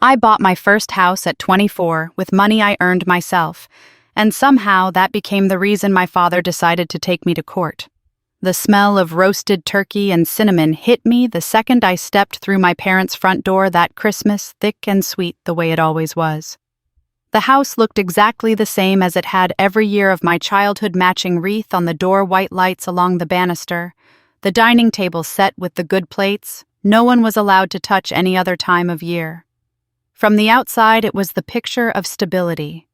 I bought my first house at 24 with money I earned myself, and somehow that became the reason my father decided to take me to court. The smell of roasted turkey and cinnamon hit me the second I stepped through my parents' front door that Christmas, thick and sweet the way it always was. The house looked exactly the same as it had every year of my childhood, matching wreath on the door, white lights along the banister, the dining table set with the good plates. No one was allowed to touch any other time of year. From the outside, it was the picture of stability.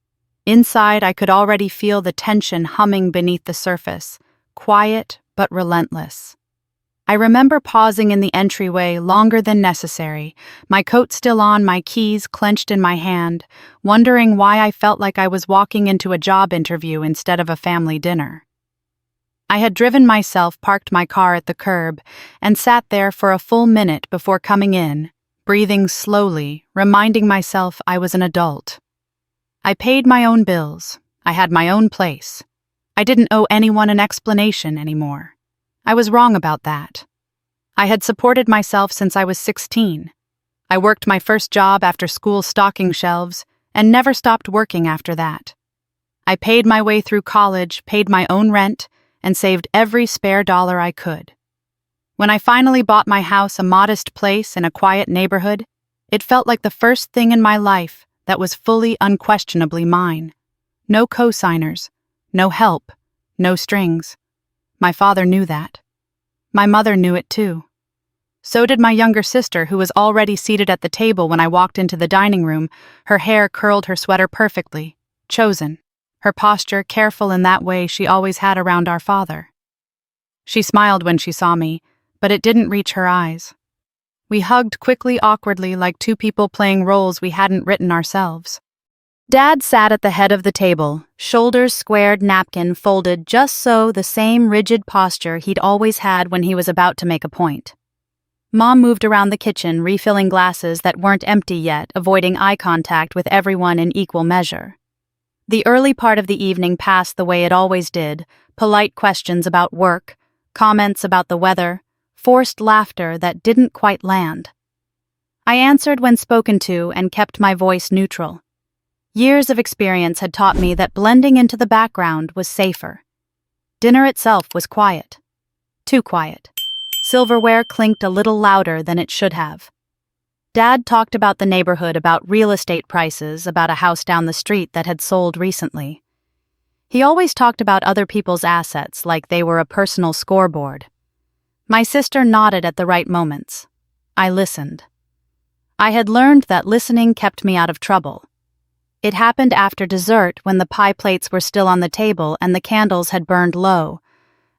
Inside, I could already feel the tension humming beneath the surface, quiet but relentless. I remember pausing in the entryway longer than necessary, my coat still on, my keys clenched in my hand, wondering why I felt like I was walking into a job interview instead of a family dinner. I had driven myself, parked my car at the curb, and sat there for a full minute before coming in, breathing slowly, reminding myself I was an adult. I paid my own bills. I had my own place. I didn't owe anyone an explanation anymore. I was wrong about that. I had supported myself since I was 16. I worked my first job after school stocking shelves and never stopped working after that. I paid my way through college, paid my own rent, and saved every spare dollar I could. When I finally bought my house, a modest place in a quiet neighborhood, it felt like the first thing in my life that was fully, unquestionably mine. No co-signers, no help, no strings. My father knew that. My mother knew it too. So did my younger sister, who was already seated at the table when I walked into the dining room. Her hair curled her sweater perfectly, chosen. Her posture careful in that way she always had around our father. She smiled when she saw me, but it didn't reach her eyes. We hugged quickly, awkwardly, like two people playing roles we hadn't written ourselves. Dad sat at the head of the table, shoulders squared, napkin folded just so, the same rigid posture he'd always had when he was about to make a point. Mom moved around the kitchen, refilling glasses that weren't empty yet, avoiding eye contact with everyone in equal measure. The early part of the evening passed the way it always did, polite questions about work, comments about the weather, forced laughter that didn't quite land. I answered when spoken to and kept my voice neutral. Years of experience had taught me that blending into the background was safer. Dinner itself was quiet. Too quiet. Silverware clinked a little louder than it should have. Dad talked about the neighborhood, about real estate prices, about a house down the street that had sold recently. He always talked about other people's assets like they were a personal scoreboard. My sister nodded at the right moments. I listened. I had learned that listening kept me out of trouble. It happened after dessert, when the pie plates were still on the table and the candles had burned low.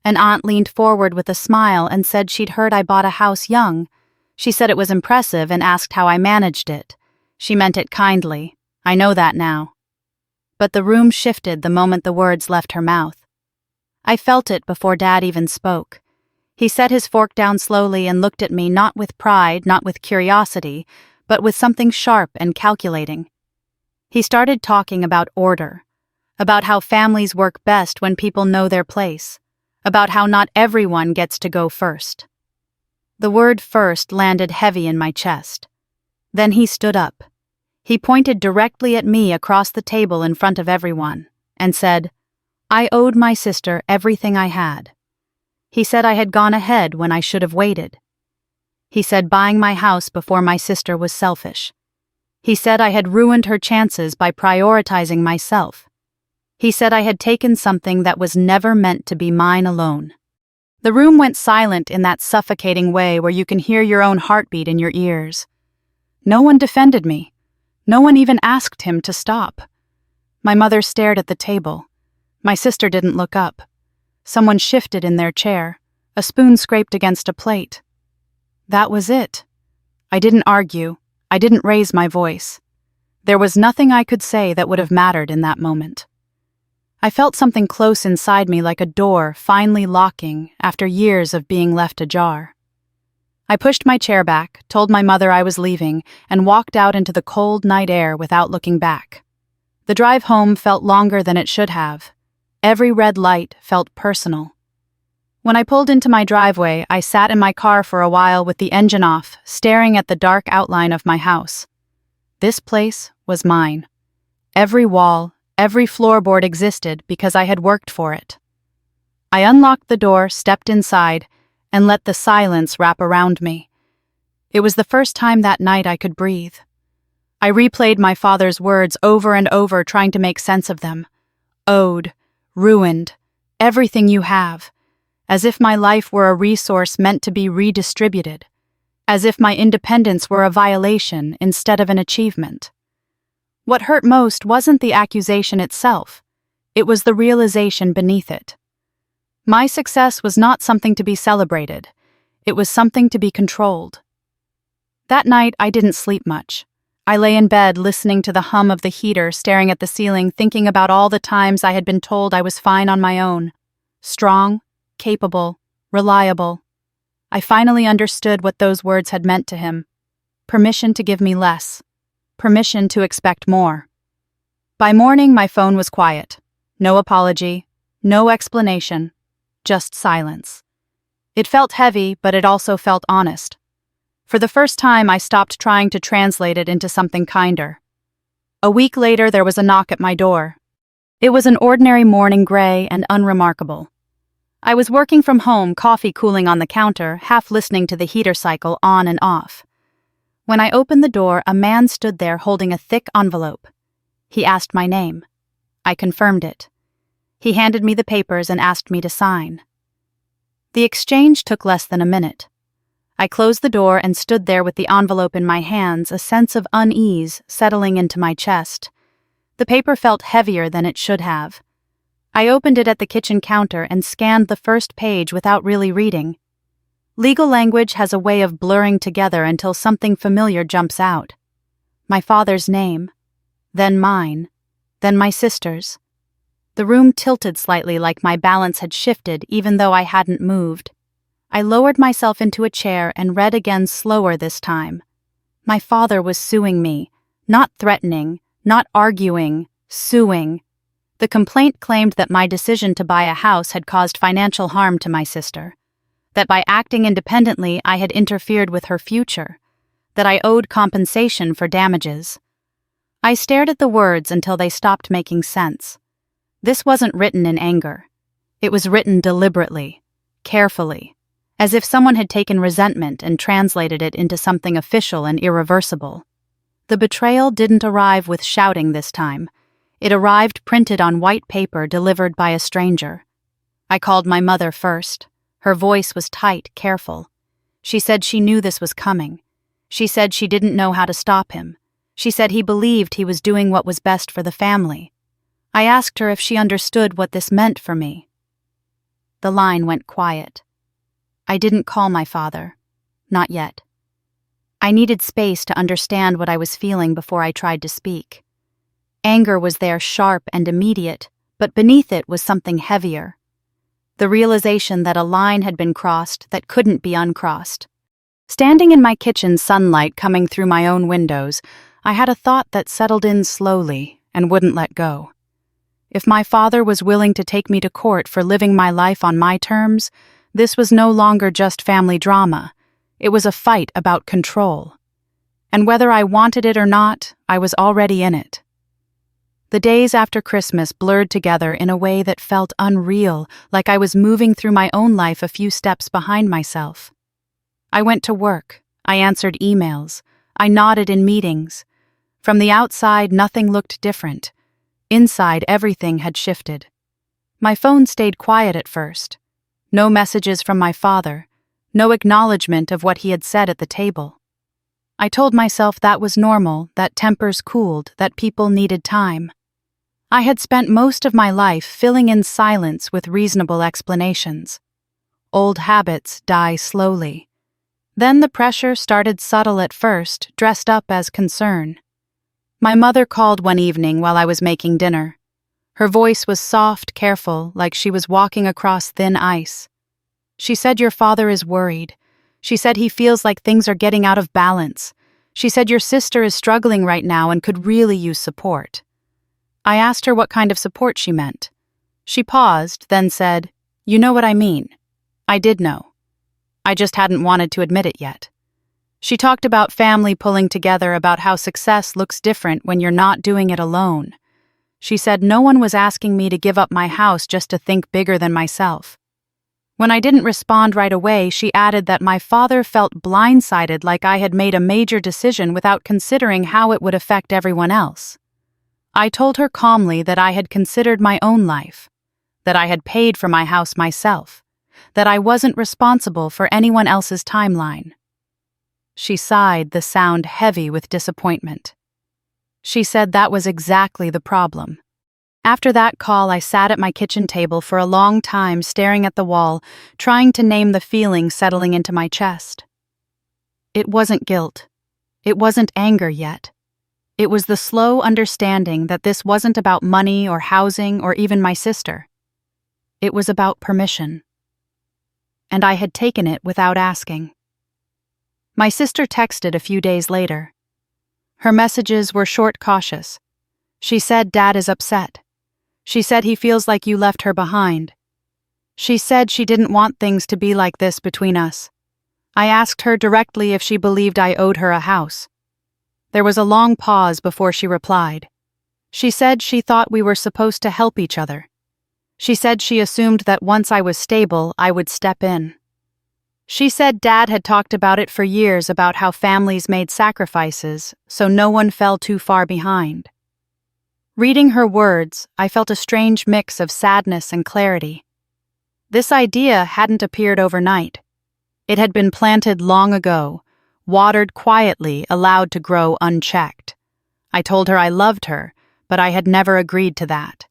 An aunt leaned forward with a smile and said she'd heard I bought a house young. She said it was impressive and asked how I managed it. She meant it kindly. I know that now. But the room shifted the moment the words left her mouth. I felt it before Dad even spoke. He set his fork down slowly and looked at me, not with pride, not with curiosity, but with something sharp and calculating. He started talking about order, about how families work best when people know their place, about how not everyone gets to go first. The word first landed heavy in my chest. Then he stood up. He pointed directly at me across the table in front of everyone and said, I owed my sister everything I had. He said I had gone ahead when I should have waited. He said buying my house before my sister was selfish. He said I had ruined her chances by prioritizing myself. He said I had taken something that was never meant to be mine alone. The room went silent in that suffocating way where you can hear your own heartbeat in your ears. No one defended me. No one even asked him to stop. My mother stared at the table. My sister didn't look up. Someone shifted in their chair. A spoon scraped against a plate. That was it. I didn't argue. I didn't raise my voice. There was nothing I could say that would have mattered in that moment. I felt something close inside me, like a door finally locking after years of being left ajar. I pushed my chair back, told my mother I was leaving, and walked out into the cold night air without looking back. The drive home felt longer than it should have. Every red light felt personal. When I pulled into my driveway, I sat in my car for a while with the engine off, staring at the dark outline of my house. This place was mine. Every wall, every floorboard existed because I had worked for it. I unlocked the door, stepped inside, and let the silence wrap around me. It was the first time that night I could breathe. I replayed my father's words over and over, trying to make sense of them. Owed, ruined, everything you have. As if my life were a resource meant to be redistributed. As if my independence were a violation instead of an achievement. What hurt most wasn't the accusation itself. It was the realization beneath it. My success was not something to be celebrated. It was something to be controlled. That night, I didn't sleep much. I lay in bed listening to the hum of the heater, staring at the ceiling, thinking about all the times I had been told I was fine on my own. Strong, capable, reliable. I finally understood what those words had meant to him. Permission to give me less. Permission to expect more. By morning, my phone was quiet. No apology, no explanation, just silence. It felt heavy, but it also felt honest. For the first time, I stopped trying to translate it into something kinder. A week later, there was a knock at my door. It was an ordinary morning, gray and unremarkable. I was working from home, coffee cooling on the counter, half listening to the heater cycle on and off. When I opened the door, a man stood there holding a thick envelope. He asked my name. I confirmed it. He handed me the papers and asked me to sign. The exchange took less than a minute. I closed the door and stood there with the envelope in my hands, a sense of unease settling into my chest. The paper felt heavier than it should have. I opened it at the kitchen counter and scanned the first page without really reading. Legal language has a way of blurring together until something familiar jumps out. My father's name, then mine, then my sister's. The room tilted slightly, like my balance had shifted even though I hadn't moved. I lowered myself into a chair and read again, slower this time. My father was suing me, not threatening, not arguing, suing. The complaint claimed that my decision to buy a house had caused financial harm to my sister, that by acting independently I had interfered with her future, that I owed compensation for damages. I stared at the words until they stopped making sense. This wasn't written in anger. It was written deliberately, carefully, as if someone had taken resentment and translated it into something official and irreversible. The betrayal didn't arrive with shouting this time. It arrived printed on white paper delivered by a stranger. I called my mother first. Her voice was tight, careful. She said she knew this was coming. She said she didn't know how to stop him. She said he believed he was doing what was best for the family. I asked her if she understood what this meant for me. The line went quiet. I didn't call my father. Not yet. I needed space to understand what I was feeling before I tried to speak. Anger was there, sharp and immediate, but beneath it was something heavier. The realization that a line had been crossed that couldn't be uncrossed. Standing in my kitchen, sunlight coming through my own windows, I had a thought that settled in slowly and wouldn't let go. If my father was willing to take me to court for living my life on my terms, this was no longer just family drama. It was a fight about control. And whether I wanted it or not, I was already in it. The days after Christmas blurred together in a way that felt unreal, like I was moving through my own life a few steps behind myself. I went to work. I answered emails. I nodded in meetings. From the outside, nothing looked different. Inside, everything had shifted. My phone stayed quiet at first. No messages from my father. No acknowledgement of what he had said at the table. I told myself that was normal, that tempers cooled, that people needed time. I had spent most of my life filling in silence with reasonable explanations. Old habits die slowly. Then the pressure started subtle at first, dressed up as concern. My mother called one evening while I was making dinner. Her voice was soft, careful, like she was walking across thin ice. She said, "Your father is worried." She said he feels like things are getting out of balance. She said your sister is struggling right now and could really use support. I asked her what kind of support she meant. She paused, then said, "You know what I mean." I did know. I just hadn't wanted to admit it yet. She talked about family pulling together, about how success looks different when you're not doing it alone. She said no one was asking me to give up my house just to think bigger than myself. When I didn't respond right away, she added that my father felt blindsided, like I had made a major decision without considering how it would affect everyone else. I told her calmly that I had considered my own life, that I had paid for my house myself, that I wasn't responsible for anyone else's timeline. She sighed, the sound heavy with disappointment. She said that was exactly the problem. After that call, I sat at my kitchen table for a long time, staring at the wall, trying to name the feeling settling into my chest. It wasn't guilt. It wasn't anger yet. It was the slow understanding that this wasn't about money or housing or even my sister. It was about permission. And I had taken it without asking. My sister texted a few days later. Her messages were short, cautious. She said, "Dad is upset. She said he feels like you left her behind. She said she didn't want things to be like this between us. I asked her directly if she believed I owed her a house." There was a long pause before she replied. She said she thought we were supposed to help each other. She said she assumed that once I was stable, I would step in. She said Dad had talked about it for years, about how families made sacrifices so no one fell too far behind. Reading her words, I felt a strange mix of sadness and clarity. This idea hadn't appeared overnight. It had been planted long ago, watered quietly, allowed to grow unchecked. I told her I loved her, but I had never agreed to that.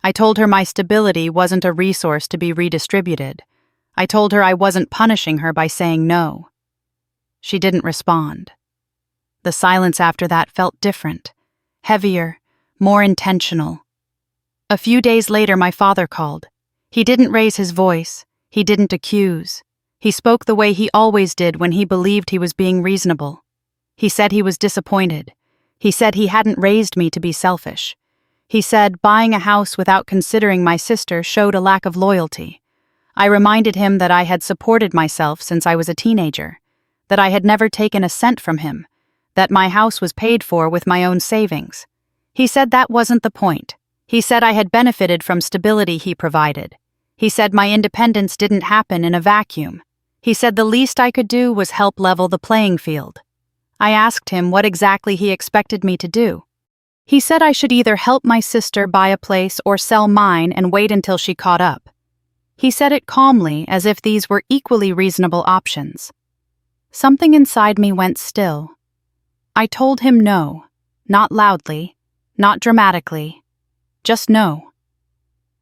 I told her my stability wasn't a resource to be redistributed. I told her I wasn't punishing her by saying no. She didn't respond. The silence after that felt different, heavier, more intentional. A few days later, my father called. He didn't raise his voice. He didn't accuse. He spoke the way he always did when he believed he was being reasonable. He said he was disappointed. He said he hadn't raised me to be selfish. He said buying a house without considering my sister showed a lack of loyalty. I reminded him that I had supported myself since I was a teenager, that I had never taken a cent from him, that my house was paid for with my own savings. He said that wasn't the point. He said I had benefited from stability he provided. He said my independence didn't happen in a vacuum. He said the least I could do was help level the playing field. I asked him what exactly he expected me to do. He said I should either help my sister buy a place or sell mine and wait until she caught up. He said it calmly, as if these were equally reasonable options. Something inside me went still. I told him no, not loudly, not dramatically, just no.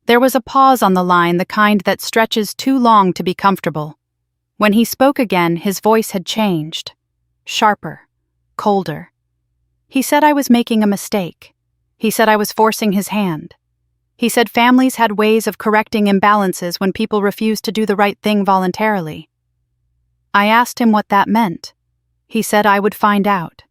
There was a pause on the line, the kind that stretches too long to be comfortable. When he spoke again, his voice had changed, sharper, colder. He said I was making a mistake. He said I was forcing his hand. He said families had ways of correcting imbalances when people refused to do the right thing voluntarily. I asked him what that meant. He said I would find out.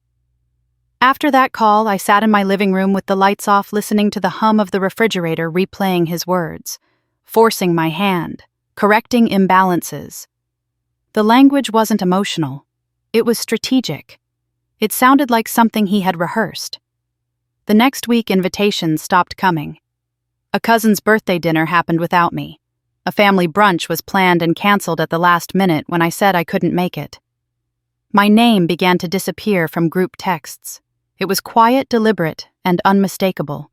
After that call, I sat in my living room with the lights off, listening to the hum of the refrigerator replaying his words, forcing my hand, correcting imbalances. The language wasn't emotional. It was strategic. It sounded like something he had rehearsed. The next week, invitations stopped coming. A cousin's birthday dinner happened without me. A family brunch was planned and canceled at the last minute when I said I couldn't make it. My name began to disappear from group texts. It was quiet, deliberate, and unmistakable.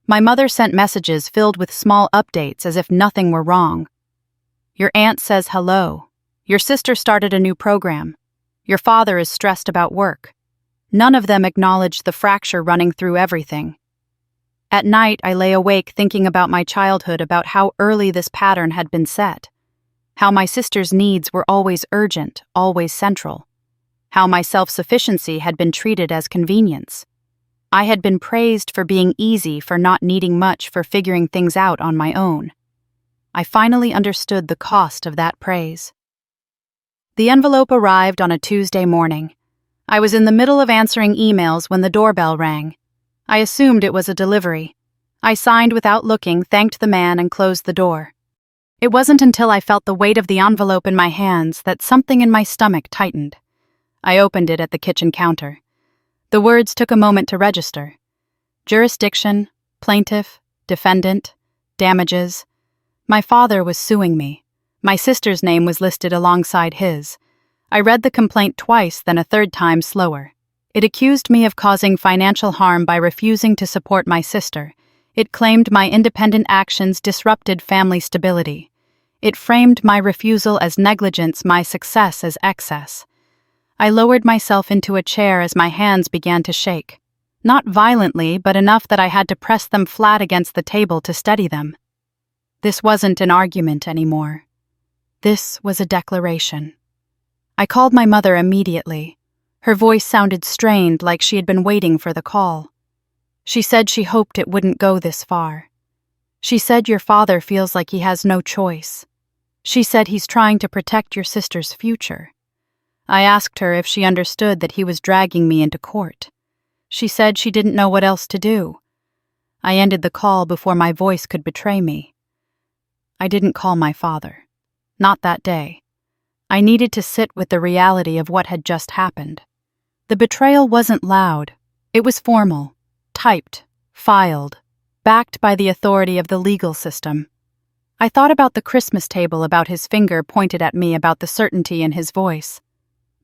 My mother sent messages filled with small updates as if nothing were wrong. Your aunt says hello. Your sister started a new program. Your father is stressed about work. None of them acknowledged the fracture running through everything. At night, I lay awake thinking about my childhood, about how early this pattern had been set, how my sister's needs were always urgent, always central, how my self-sufficiency had been treated as convenience. I had been praised for being easy, for not needing much, for figuring things out on my own. I finally understood the cost of that praise. The envelope arrived on a Tuesday morning. I was in the middle of answering emails when the doorbell rang. I assumed it was a delivery. I signed without looking, thanked the man, and closed the door. It wasn't until I felt the weight of the envelope in my hands that something in my stomach tightened. I opened it at the kitchen counter. The words took a moment to register. Jurisdiction, plaintiff, defendant, damages. My father was suing me. My sister's name was listed alongside his. I read the complaint twice, then a third time slower. It accused me of causing financial harm by refusing to support my sister. It claimed my independent actions disrupted family stability. It framed my refusal as negligence, my success as excess. I lowered myself into a chair as my hands began to shake. Not violently, but enough that I had to press them flat against the table to steady them. This wasn't an argument anymore. This was a declaration. I called my mother immediately. Her voice sounded strained, like she had been waiting for the call. She said she hoped it wouldn't go this far. She said your father feels like he has no choice. She said he's trying to protect your sister's future. I asked her if she understood that he was dragging me into court. She said she didn't know what else to do. I ended the call before my voice could betray me. I didn't call my father. Not that day. I needed to sit with the reality of what had just happened. The betrayal wasn't loud. It was formal, typed, filed, backed by the authority of the legal system. I thought about the Christmas table, about his finger pointed at me, about the certainty in his voice.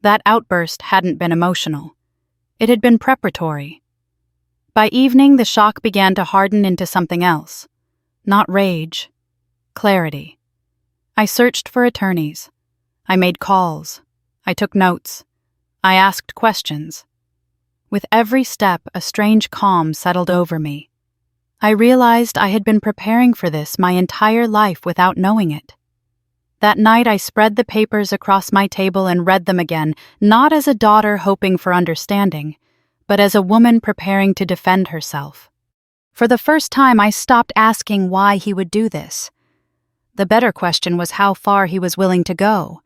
That outburst hadn't been emotional. It had been preparatory. By evening, the shock began to harden into something else. Not rage. Clarity. I searched for attorneys. I made calls. I took notes. I asked questions. With every step, a strange calm settled over me. I realized I had been preparing for this my entire life without knowing it. That night, I spread the papers across my table and read them again, not as a daughter hoping for understanding, but as a woman preparing to defend herself. For the first time, I stopped asking why he would do this. The better question was how far he was willing to go.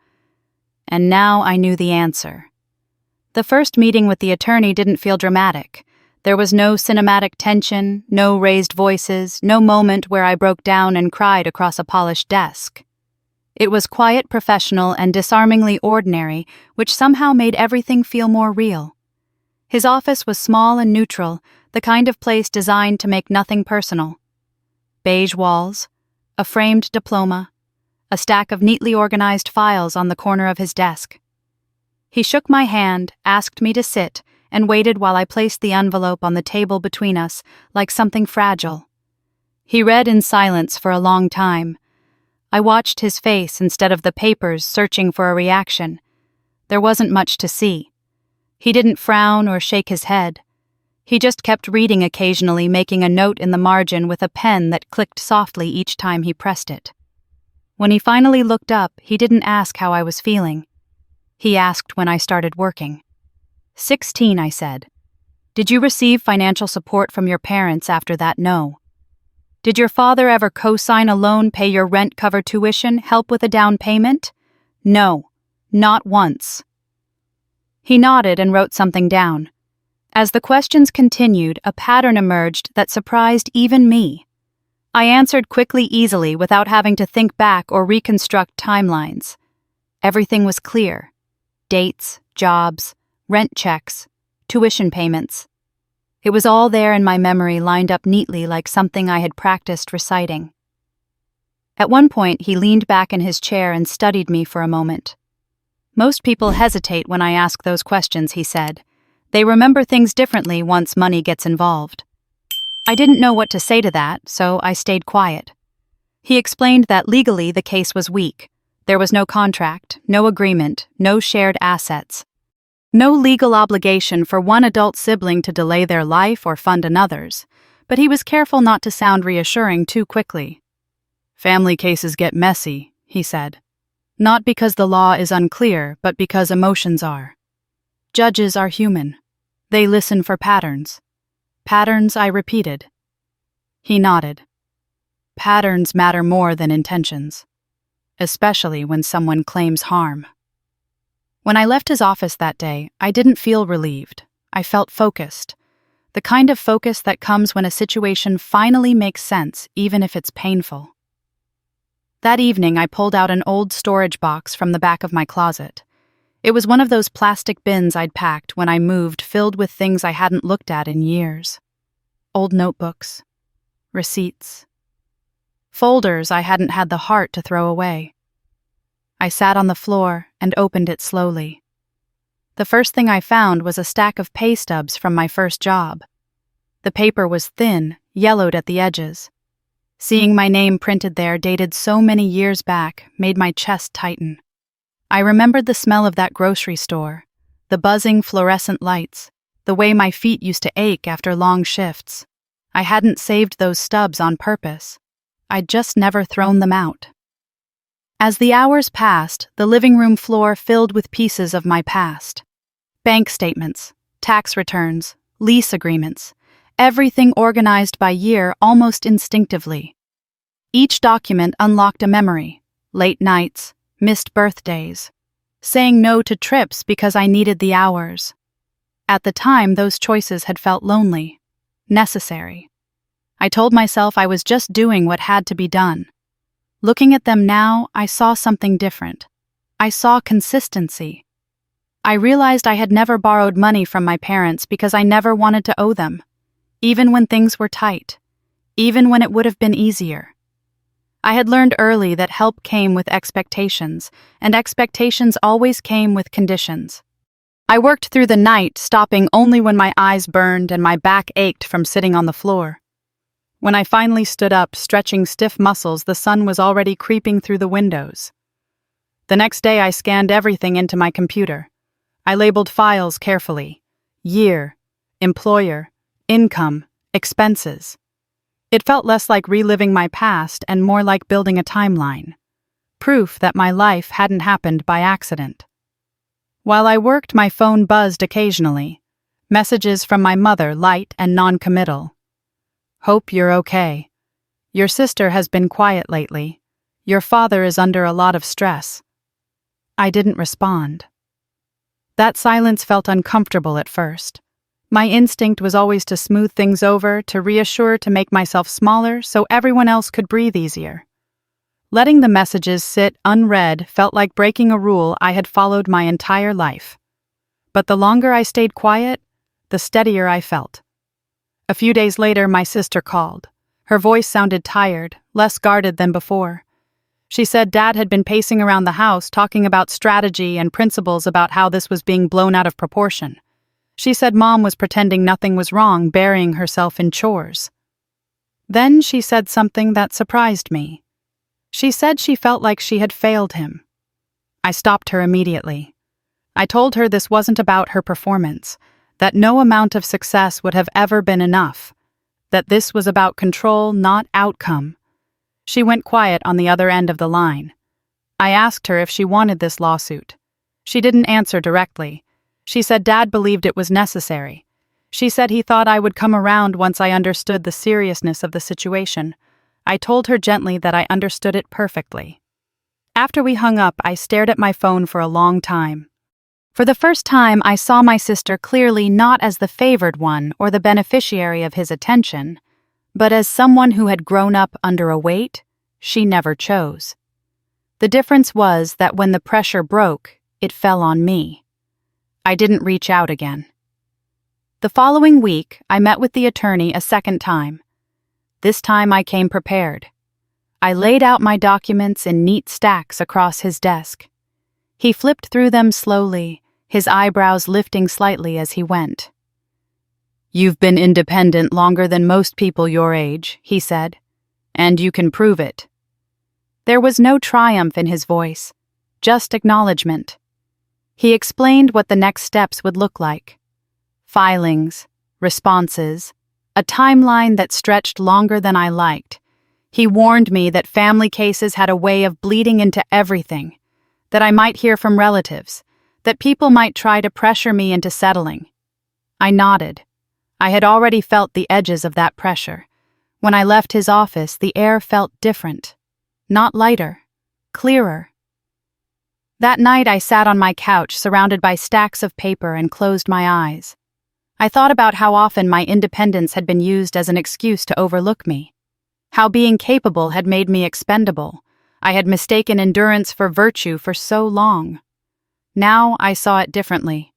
And now I knew the answer. The first meeting with the attorney didn't feel dramatic. There was no cinematic tension, no raised voices, no moment where I broke down and cried across a polished desk. It was quiet, professional, and disarmingly ordinary, which somehow made everything feel more real. His office was small and neutral, the kind of place designed to make nothing personal. Beige walls, a framed diploma, a stack of neatly organized files on the corner of his desk. He shook my hand, asked me to sit, and waited while I placed the envelope on the table between us, like something fragile. He read in silence for a long time. I watched his face instead of the papers, searching for a reaction. There wasn't much to see. He didn't frown or shake his head. He just kept reading occasionally, making a note in the margin with a pen that clicked softly each time he pressed it. When he finally looked up, he didn't ask how I was feeling. He asked when I started working. 16, I said. Did you receive financial support from your parents after that? No. Did your father ever co-sign a loan, pay your rent, cover tuition, help with a down payment? No, not once. He nodded and wrote something down. As the questions continued, a pattern emerged that surprised even me. I answered quickly, easily, without having to think back or reconstruct timelines. Everything was clear. Dates, jobs, rent checks, tuition payments. It was all there in my memory, lined up neatly like something I had practiced reciting. At one point, he leaned back in his chair and studied me for a moment. Most people hesitate when I ask those questions, he said. They remember things differently once money gets involved. I didn't know what to say to that, so I stayed quiet. He explained that legally the case was weak. There was no contract, no agreement, no shared assets. No legal obligation for one adult sibling to delay their life or fund another's, but he was careful not to sound reassuring too quickly. Family cases get messy, he said. Not because the law is unclear, but because emotions are. Judges are human. They listen for patterns. Patterns, I repeated. He nodded. Patterns matter more than intentions, especially when someone claims harm. When I left his office that day, I didn't feel relieved. I felt focused. The kind of focus that comes when a situation finally makes sense, even if it's painful. That evening, I pulled out an old storage box from the back of my closet. It was one of those plastic bins I'd packed when I moved, filled with things I hadn't looked at in years. Old notebooks, receipts, folders I hadn't had the heart to throw away. I sat on the floor and opened it slowly. The first thing I found was a stack of pay stubs from my first job. The paper was thin, yellowed at the edges. Seeing my name printed there, dated so many years back, made my chest tighten. I remembered the smell of that grocery store, the buzzing fluorescent lights, the way my feet used to ache after long shifts. I hadn't saved those stubs on purpose. I'd just never thrown them out. As the hours passed, the living room floor filled with pieces of my past. Bank statements, tax returns, lease agreements, everything organized by year almost instinctively. Each document unlocked a memory: late nights, missed birthdays, saying no to trips because I needed the hours. At the time, those choices had felt lonely, necessary. I told myself I was just doing what had to be done. Looking at them now, I saw something different. I saw consistency. I realized I had never borrowed money from my parents because I never wanted to owe them, even when things were tight, even when it would have been easier. I had learned early that help came with expectations, and expectations always came with conditions. I worked through the night, stopping only when my eyes burned and my back ached from sitting on the floor. When I finally stood up, stretching stiff muscles, the sun was already creeping through the windows. The next day I scanned everything into my computer. I labeled files carefully: year, employer, income, expenses. It felt less like reliving my past and more like building a timeline. Proof that my life hadn't happened by accident. While I worked, my phone buzzed occasionally. Messages from my mother, light and non-committal. "Hope you're okay. Your sister has been quiet lately. Your father is under a lot of stress." I didn't respond. That silence felt uncomfortable at first. My instinct was always to smooth things over, to reassure, to make myself smaller so everyone else could breathe easier. Letting the messages sit unread felt like breaking a rule I had followed my entire life. But the longer I stayed quiet, the steadier I felt. A few days later, my sister called. Her voice sounded tired, less guarded than before. She said Dad had been pacing around the house talking about strategy and principles about how this was being blown out of proportion. She said Mom was pretending nothing was wrong, burying herself in chores. Then she said something that surprised me. She said she felt like she had failed him. I stopped her immediately. I told her this wasn't about her performance, that no amount of success would have ever been enough, that this was about control, not outcome. She went quiet on the other end of the line. I asked her if she wanted this lawsuit. She didn't answer directly. She said Dad believed it was necessary. She said he thought I would come around once I understood the seriousness of the situation. I told her gently that I understood it perfectly. After we hung up, I stared at my phone for a long time. For the first time, I saw my sister clearly, not as the favored one or the beneficiary of his attention, but as someone who had grown up under a weight she never chose. The difference was that when the pressure broke, it fell on me. I didn't reach out again. The following week, I met with the attorney a second time. This time I came prepared. I laid out my documents in neat stacks across his desk. He flipped through them slowly, his eyebrows lifting slightly as he went. "You've been independent longer than most people your age," he said, "and you can prove it." There was no triumph in his voice, just acknowledgement. He explained what the next steps would look like. Filings, responses, a timeline that stretched longer than I liked. He warned me that family cases had a way of bleeding into everything, that I might hear from relatives, that people might try to pressure me into settling. I nodded. I had already felt the edges of that pressure. When I left his office, the air felt different. Not lighter, clearer. That night I sat on my couch, surrounded by stacks of paper, and closed my eyes. I thought about how often my independence had been used as an excuse to overlook me. How being capable had made me expendable. I had mistaken endurance for virtue for so long. Now I saw it differently.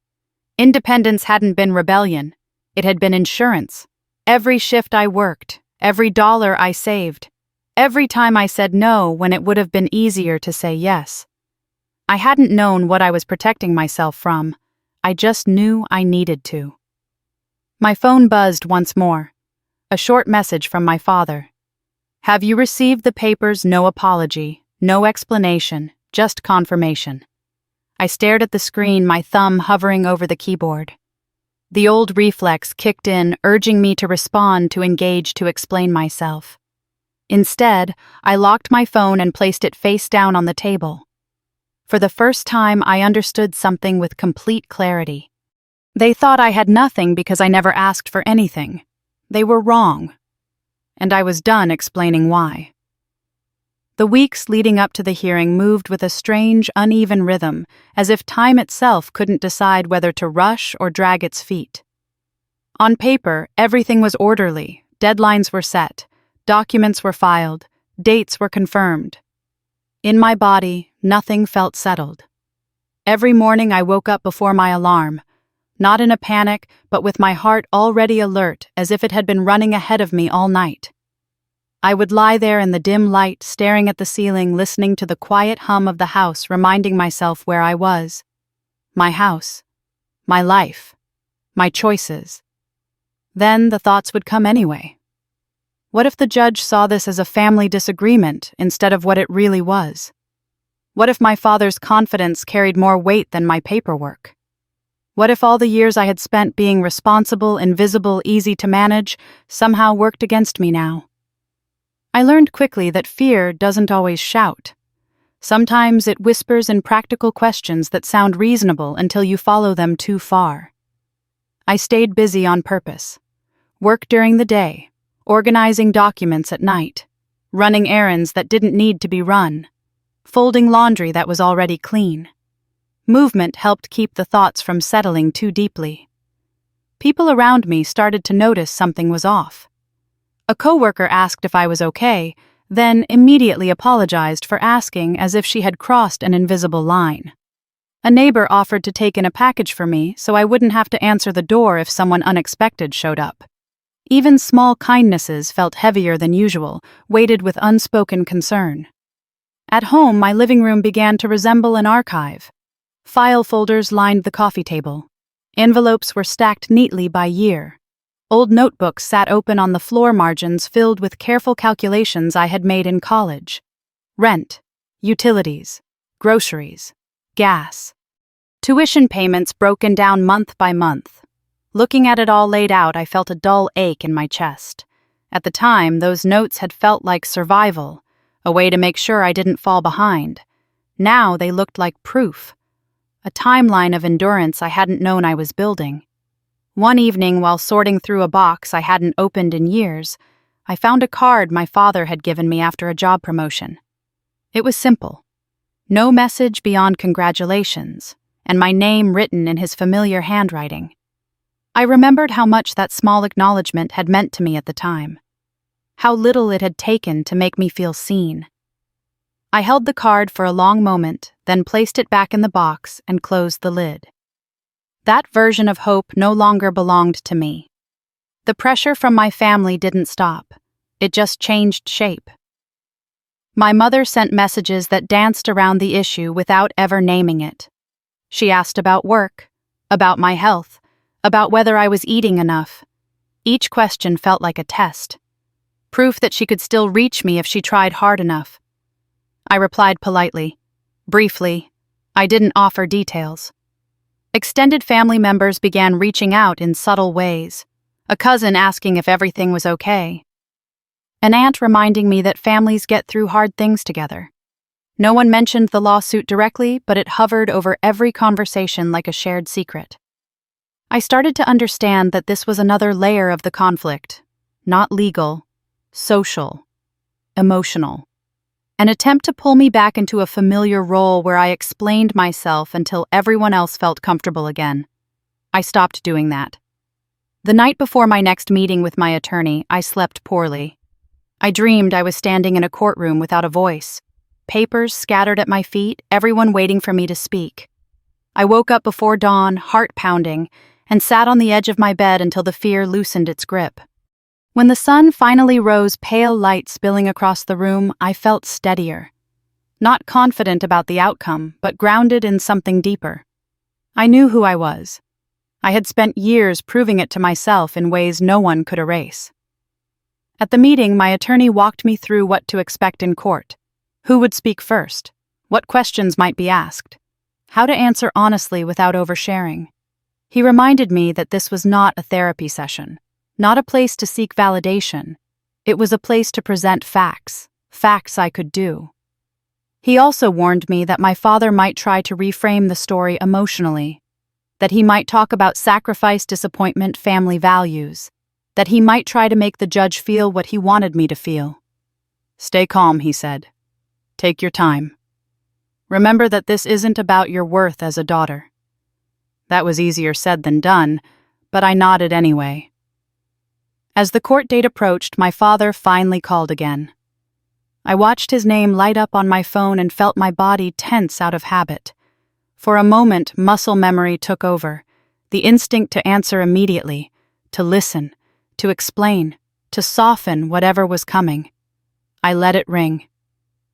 Independence hadn't been rebellion. It had been insurance. Every shift I worked, every dollar I saved, every time I said no when it would have been easier to say yes. I hadn't known what I was protecting myself from. I just knew I needed to. My phone buzzed once more. A short message from my father. "Have you received the papers? No apology, no explanation, just confirmation." I stared at the screen, my thumb hovering over the keyboard. The old reflex kicked in, urging me to respond, to engage, to explain myself. Instead, I locked my phone and placed it face down on the table. For the first time, I understood something with complete clarity. They thought I had nothing because I never asked for anything. They were wrong. And I was done explaining why. The weeks leading up to the hearing moved with a strange, uneven rhythm, as if time itself couldn't decide whether to rush or drag its feet. On paper, everything was orderly, deadlines were set, documents were filed, dates were confirmed. In my body, nothing felt settled. Every morning I woke up before my alarm, not in a panic, but with my heart already alert, as if it had been running ahead of me all night. I would lie there in the dim light, staring at the ceiling, listening to the quiet hum of the house, reminding myself where I was. My house. My life. My choices. Then the thoughts would come anyway. What if the judge saw this as a family disagreement instead of what it really was? What if my father's confidence carried more weight than my paperwork? What if all the years I had spent being responsible, invisible, easy to manage, somehow worked against me now? I learned quickly that fear doesn't always shout. Sometimes it whispers in practical questions that sound reasonable until you follow them too far. I stayed busy on purpose. Work during the day, organizing documents at night, running errands that didn't need to be run, folding laundry that was already clean. Movement helped keep the thoughts from settling too deeply. People around me started to notice something was off. A coworker asked if I was okay, then immediately apologized for asking, as if she had crossed an invisible line. A neighbor offered to take in a package for me so I wouldn't have to answer the door if someone unexpected showed up. Even small kindnesses felt heavier than usual, weighted with unspoken concern. At home, my living room began to resemble an archive. File folders lined the coffee table. Envelopes were stacked neatly by year. Old notebooks sat open on the floor margins, filled with careful calculations I had made in college. Rent, utilities, groceries, gas. Tuition payments broken down month by month. Looking at it all laid out, I felt a dull ache in my chest. At the time, those notes had felt like survival, a way to make sure I didn't fall behind. Now they looked like proof, a timeline of endurance I hadn't known I was building. One evening, while sorting through a box I hadn't opened in years, I found a card my father had given me after a job promotion. It was simple. No message beyond congratulations, and my name written in his familiar handwriting. I remembered how much that small acknowledgement had meant to me at the time. How little it had taken to make me feel seen. I held the card for a long moment, then placed it back in the box and closed the lid. That version of hope no longer belonged to me. The pressure from my family didn't stop. It just changed shape. My mother sent messages that danced around the issue without ever naming it. She asked about work, about my health, about whether I was eating enough. Each question felt like a test. Proof that she could still reach me if she tried hard enough. I replied politely. Briefly, I didn't offer details. Extended family members began reaching out in subtle ways. A cousin asking if everything was okay. An aunt reminding me that families get through hard things together. No one mentioned the lawsuit directly, but it hovered over every conversation like a shared secret. I started to understand that this was another layer of the conflict. Not legal, social, emotional. An attempt to pull me back into a familiar role where I explained myself until everyone else felt comfortable again. I stopped doing that. The night before my next meeting with my attorney, I slept poorly. I dreamed I was standing in a courtroom without a voice. Papers scattered at my feet, everyone waiting for me to speak. I woke up before dawn, heart pounding, and sat on the edge of my bed until the fear loosened its grip. When the sun finally rose, pale light spilling across the room, I felt steadier. Not confident about the outcome, but grounded in something deeper. I knew who I was. I had spent years proving it to myself in ways no one could erase. At the meeting, my attorney walked me through what to expect in court. Who would speak first? What questions might be asked? How to answer honestly without oversharing. He reminded me that this was not a therapy session, not a place to seek validation. It was a place to present facts I could do. He also warned me that my father might try to reframe the story emotionally, that he might talk about sacrifice, disappointment, family values, that he might try to make the judge feel what he wanted me to feel. "Stay calm," he said. "Take your time. Remember that this isn't about your worth as a daughter." That was easier said than done, but I nodded anyway. As the court date approached, my father finally called again. I watched his name light up on my phone and felt my body tense out of habit. For a moment, muscle memory took over, the instinct to answer immediately, to listen, to explain, to soften whatever was coming. I let it ring.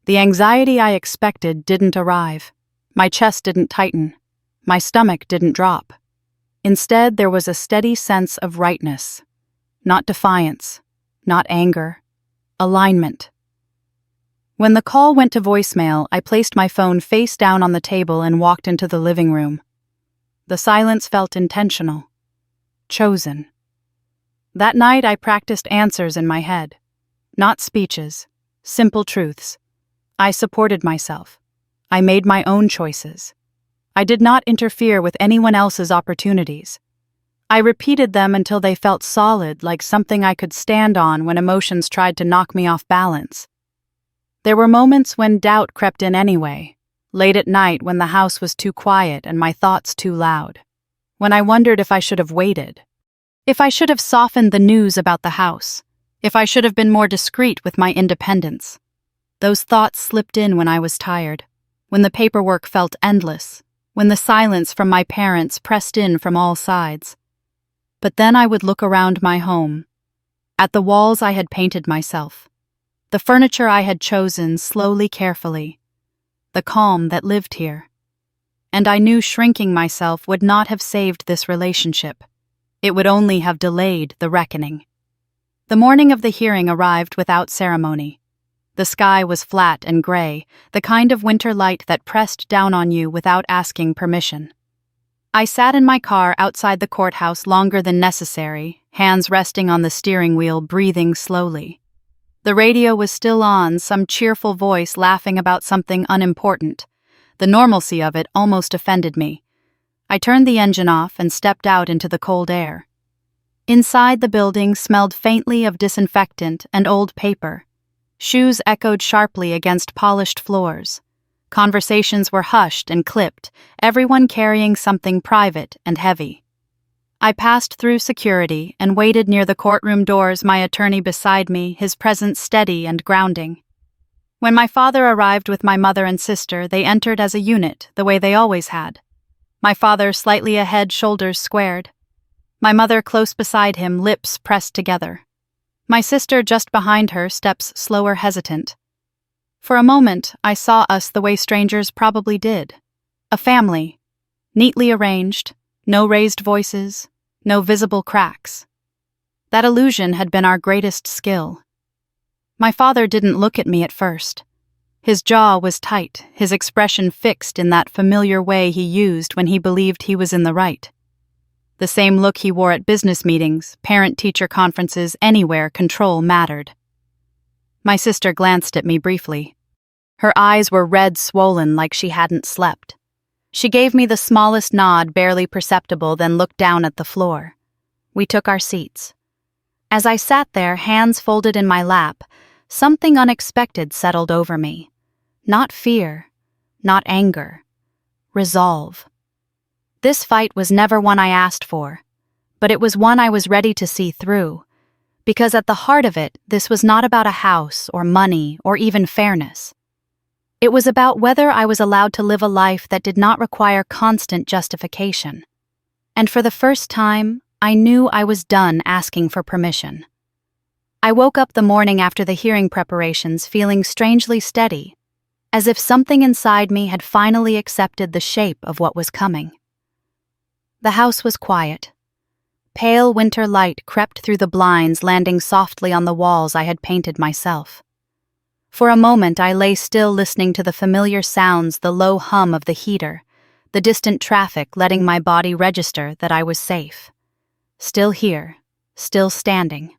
The anxiety I expected didn't arrive. My chest didn't tighten. My stomach didn't drop. Instead, there was a steady sense of rightness. Not defiance, not anger, alignment. When the call went to voicemail, I placed my phone face down on the table and walked into the living room. The silence felt intentional, chosen. That night, I practiced answers in my head. Not speeches, simple truths. I supported myself. I made my own choices. I did not interfere with anyone else's opportunities. I repeated them until they felt solid, like something I could stand on when emotions tried to knock me off balance. There were moments when doubt crept in anyway, late at night when the house was too quiet and my thoughts too loud, when I wondered if I should have waited, if I should have softened the news about the house, if I should have been more discreet with my independence. Those thoughts slipped in when I was tired, when the paperwork felt endless, when the silence from my parents pressed in from all sides. But then I would look around my home, at the walls I had painted myself, the furniture I had chosen slowly, carefully, the calm that lived here. And I knew shrinking myself would not have saved this relationship. It would only have delayed the reckoning. The morning of the hearing arrived without ceremony. The sky was flat and gray, the kind of winter light that pressed down on you without asking permission. I sat in my car outside the courthouse longer than necessary, hands resting on the steering wheel, breathing slowly. The radio was still on, some cheerful voice laughing about something unimportant. The normalcy of it almost offended me. I turned the engine off and stepped out into the cold air. Inside, the building smelled faintly of disinfectant and old paper. Shoes echoed sharply against polished floors. Conversations were hushed and clipped, everyone carrying something private and heavy. I passed through security and waited near the courtroom doors, my attorney beside me, his presence steady and grounding. When my father arrived with my mother and sister, they entered as a unit, the way they always had. My father slightly ahead, shoulders squared. My mother close beside him, lips pressed together. My sister just behind her, steps slower, hesitant. For a moment, I saw us the way strangers probably did. A family, neatly arranged, no raised voices, no visible cracks. That illusion had been our greatest skill. My father didn't look at me at first. His jaw was tight, his expression fixed in that familiar way he used when he believed he was in the right. The same look he wore at business meetings, parent-teacher conferences, anywhere control mattered. My sister glanced at me briefly. Her eyes were red, swollen, like she hadn't slept. She gave me the smallest nod, barely perceptible, then looked down at the floor. We took our seats. As I sat there, hands folded in my lap, something unexpected settled over me. Not fear, not anger. Resolve. This fight was never one I asked for, but it was one I was ready to see through, because at the heart of it, this was not about a house or money or even fairness. It was about whether I was allowed to live a life that did not require constant justification. And for the first time, I knew I was done asking for permission. I woke up the morning after the hearing preparations feeling strangely steady, as if something inside me had finally accepted the shape of what was coming. The house was quiet. Pale winter light crept through the blinds, landing softly on the walls I had painted myself. For a moment I lay still, listening to the familiar sounds, the low hum of the heater, the distant traffic, letting my body register that I was safe. Still here, still standing.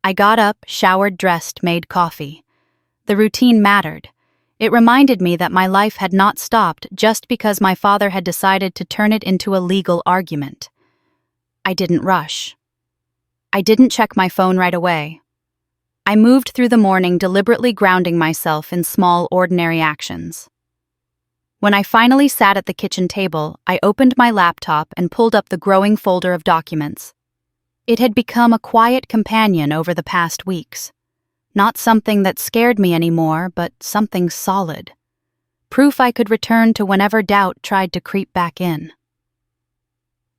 I got up, showered, dressed, made coffee. The routine mattered. It reminded me that my life had not stopped just because my father had decided to turn it into a legal argument. I didn't rush. I didn't check my phone right away. I moved through the morning, deliberately grounding myself in small, ordinary actions. When I finally sat at the kitchen table, I opened my laptop and pulled up the growing folder of documents. It had become a quiet companion over the past weeks. Not something that scared me anymore, but something solid. Proof I could return to whenever doubt tried to creep back in.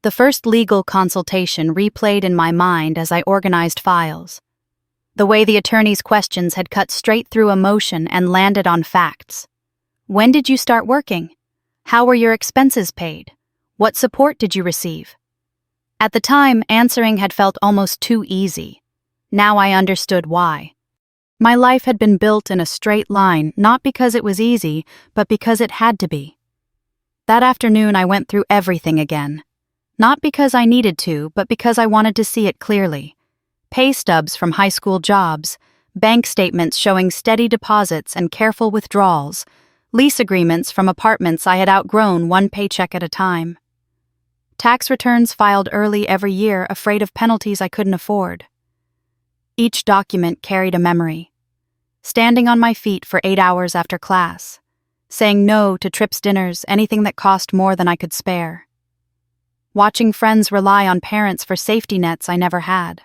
The first legal consultation replayed in my mind as I organized files. The way the attorney's questions had cut straight through emotion and landed on facts. When did you start working? How were your expenses paid? What support did you receive? At the time, answering had felt almost too easy. Now I understood why. My life had been built in a straight line, not because it was easy, but because it had to be. That afternoon I went through everything again. Not because I needed to, but because I wanted to see it clearly. Pay stubs from high school jobs, bank statements showing steady deposits and careful withdrawals, lease agreements from apartments I had outgrown one paycheck at a time. Tax returns filed early every year, afraid of penalties I couldn't afford. Each document carried a memory. Standing on my feet for 8 hours after class, saying no to trips, dinners, anything that cost more than I could spare. Watching friends rely on parents for safety nets I never had.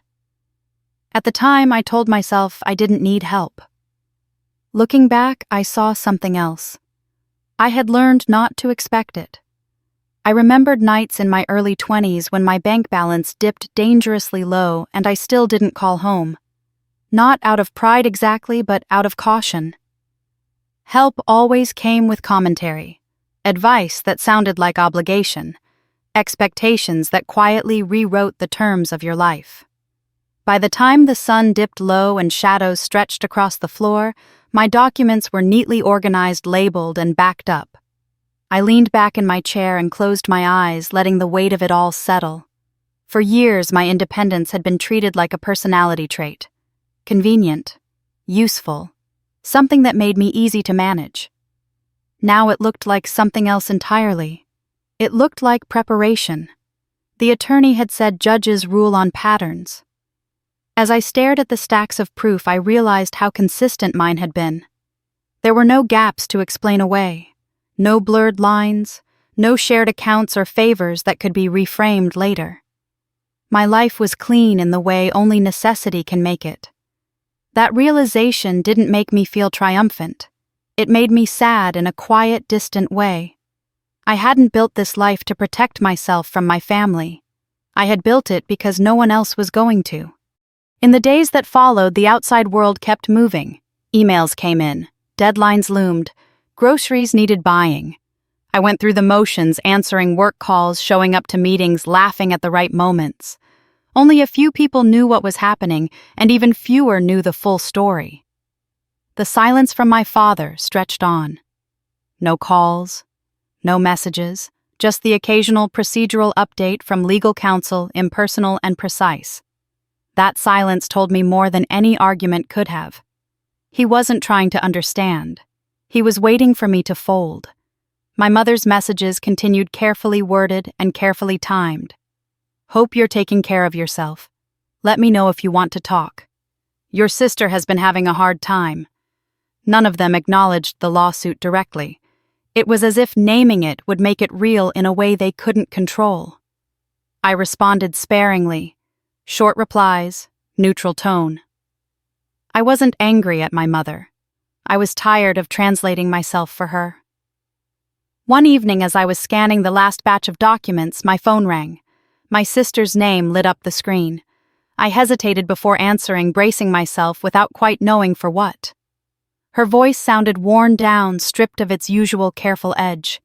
At the time, I told myself I didn't need help. Looking back, I saw something else. I had learned not to expect it. I remembered nights in my early 20s when my bank balance dipped dangerously low and I still didn't call home. Not out of pride exactly, but out of caution. Help always came with commentary, advice that sounded like obligation, expectations that quietly rewrote the terms of your life. By the time the sun dipped low and shadows stretched across the floor, my documents were neatly organized, labeled, and backed up. I leaned back in my chair and closed my eyes, letting the weight of it all settle. For years, my independence had been treated like a personality trait. Convenient, useful, something that made me easy to manage. Now it looked like something else entirely. It looked like preparation. The attorney had said judges rule on patterns. As I stared at the stacks of proof, I realized how consistent mine had been. There were no gaps to explain away, no blurred lines, no shared accounts or favors that could be reframed later. My life was clean in the way only necessity can make it. That realization didn't make me feel triumphant. It made me sad in a quiet, distant way. I hadn't built this life to protect myself from my family. I had built it because no one else was going to. In the days that followed, the outside world kept moving. Emails came in, deadlines loomed, groceries needed buying. I went through the motions, answering work calls, showing up to meetings, laughing at the right moments. Only a few people knew what was happening, and even fewer knew the full story. The silence from my father stretched on. No calls, no messages, just the occasional procedural update from legal counsel, impersonal and precise. That silence told me more than any argument could have. He wasn't trying to understand. He was waiting for me to fold. My mother's messages continued, carefully worded and carefully timed. Hope you're taking care of yourself. Let me know if you want to talk. Your sister has been having a hard time. None of them acknowledged the lawsuit directly. It was as if naming it would make it real in a way they couldn't control. I responded sparingly. Short replies, neutral tone. I wasn't angry at my mother. I was tired of translating myself for her. One evening, as I was scanning the last batch of documents, my phone rang. My sister's name lit up the screen. I hesitated before answering, bracing myself without quite knowing for what. Her voice sounded worn down, stripped of its usual careful edge.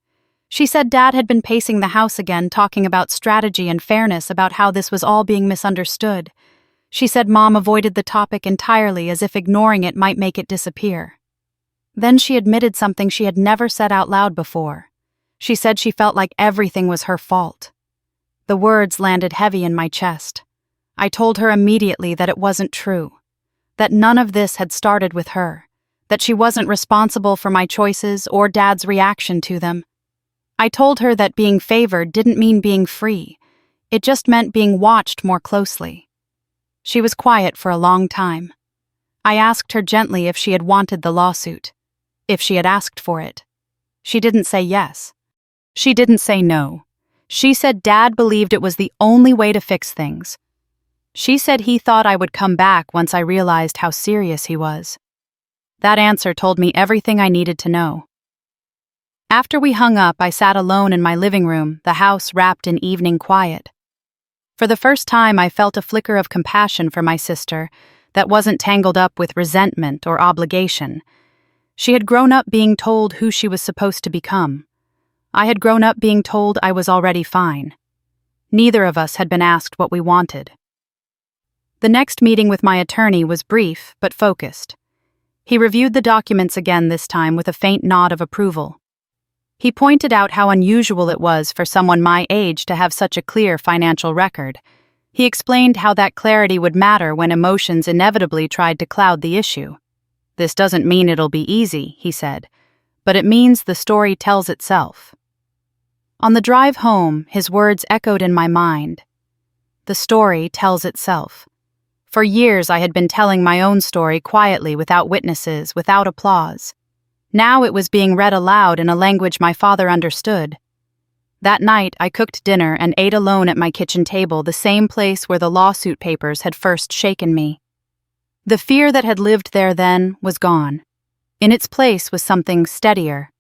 She said Dad had been pacing the house again, talking about strategy and fairness, about how this was all being misunderstood. She said Mom avoided the topic entirely, as if ignoring it might make it disappear. Then she admitted something she had never said out loud before. She said she felt like everything was her fault. The words landed heavy in my chest. I told her immediately that it wasn't true, that none of this had started with her, that she wasn't responsible for my choices or Dad's reaction to them. I told her that being favored didn't mean being free. It just meant being watched more closely. She was quiet for a long time. I asked her gently if she had wanted the lawsuit, if she had asked for it. She didn't say yes. She didn't say no. She said Dad believed it was the only way to fix things. She said he thought I would come back once I realized how serious he was. That answer told me everything I needed to know. After we hung up, I sat alone in my living room, the house wrapped in evening quiet. For the first time, I felt a flicker of compassion for my sister that wasn't tangled up with resentment or obligation. She had grown up being told who she was supposed to become. I had grown up being told I was already fine. Neither of us had been asked what we wanted. The next meeting with my attorney was brief but focused. He reviewed the documents again, this time with a faint nod of approval. He pointed out how unusual it was for someone my age to have such a clear financial record. He explained how that clarity would matter when emotions inevitably tried to cloud the issue. "This doesn't mean it'll be easy," he said, "but it means the story tells itself." On the drive home, his words echoed in my mind. The story tells itself. For years I had been telling my own story quietly, without witnesses, without applause. Now it was being read aloud in a language my father understood. That night I cooked dinner and ate alone at my kitchen table, the same place where the lawsuit papers had first shaken me. The fear that had lived there then was gone. In its place was something steadier.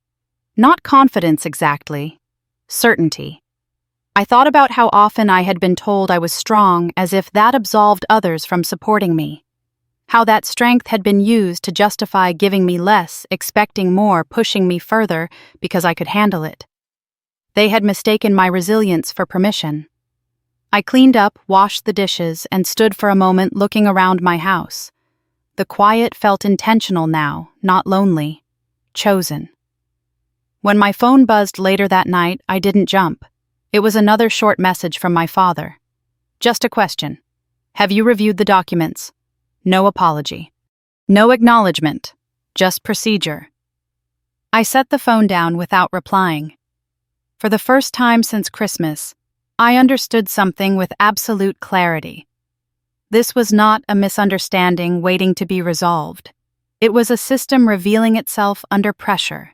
Not confidence exactly, certainty. I thought about how often I had been told I was strong, as if that absolved others from supporting me. How that strength had been used to justify giving me less, expecting more, pushing me further because I could handle it. They had mistaken my resilience for permission. I cleaned up, washed the dishes, and stood for a moment looking around my house. The quiet felt intentional now, not lonely. Chosen. When my phone buzzed later that night, I didn't jump. It was another short message from my father. Just a question. Have you reviewed the documents? No apology. No acknowledgement. Just procedure. I set the phone down without replying. For the first time since Christmas, I understood something with absolute clarity. This was not a misunderstanding waiting to be resolved. It was a system revealing itself under pressure.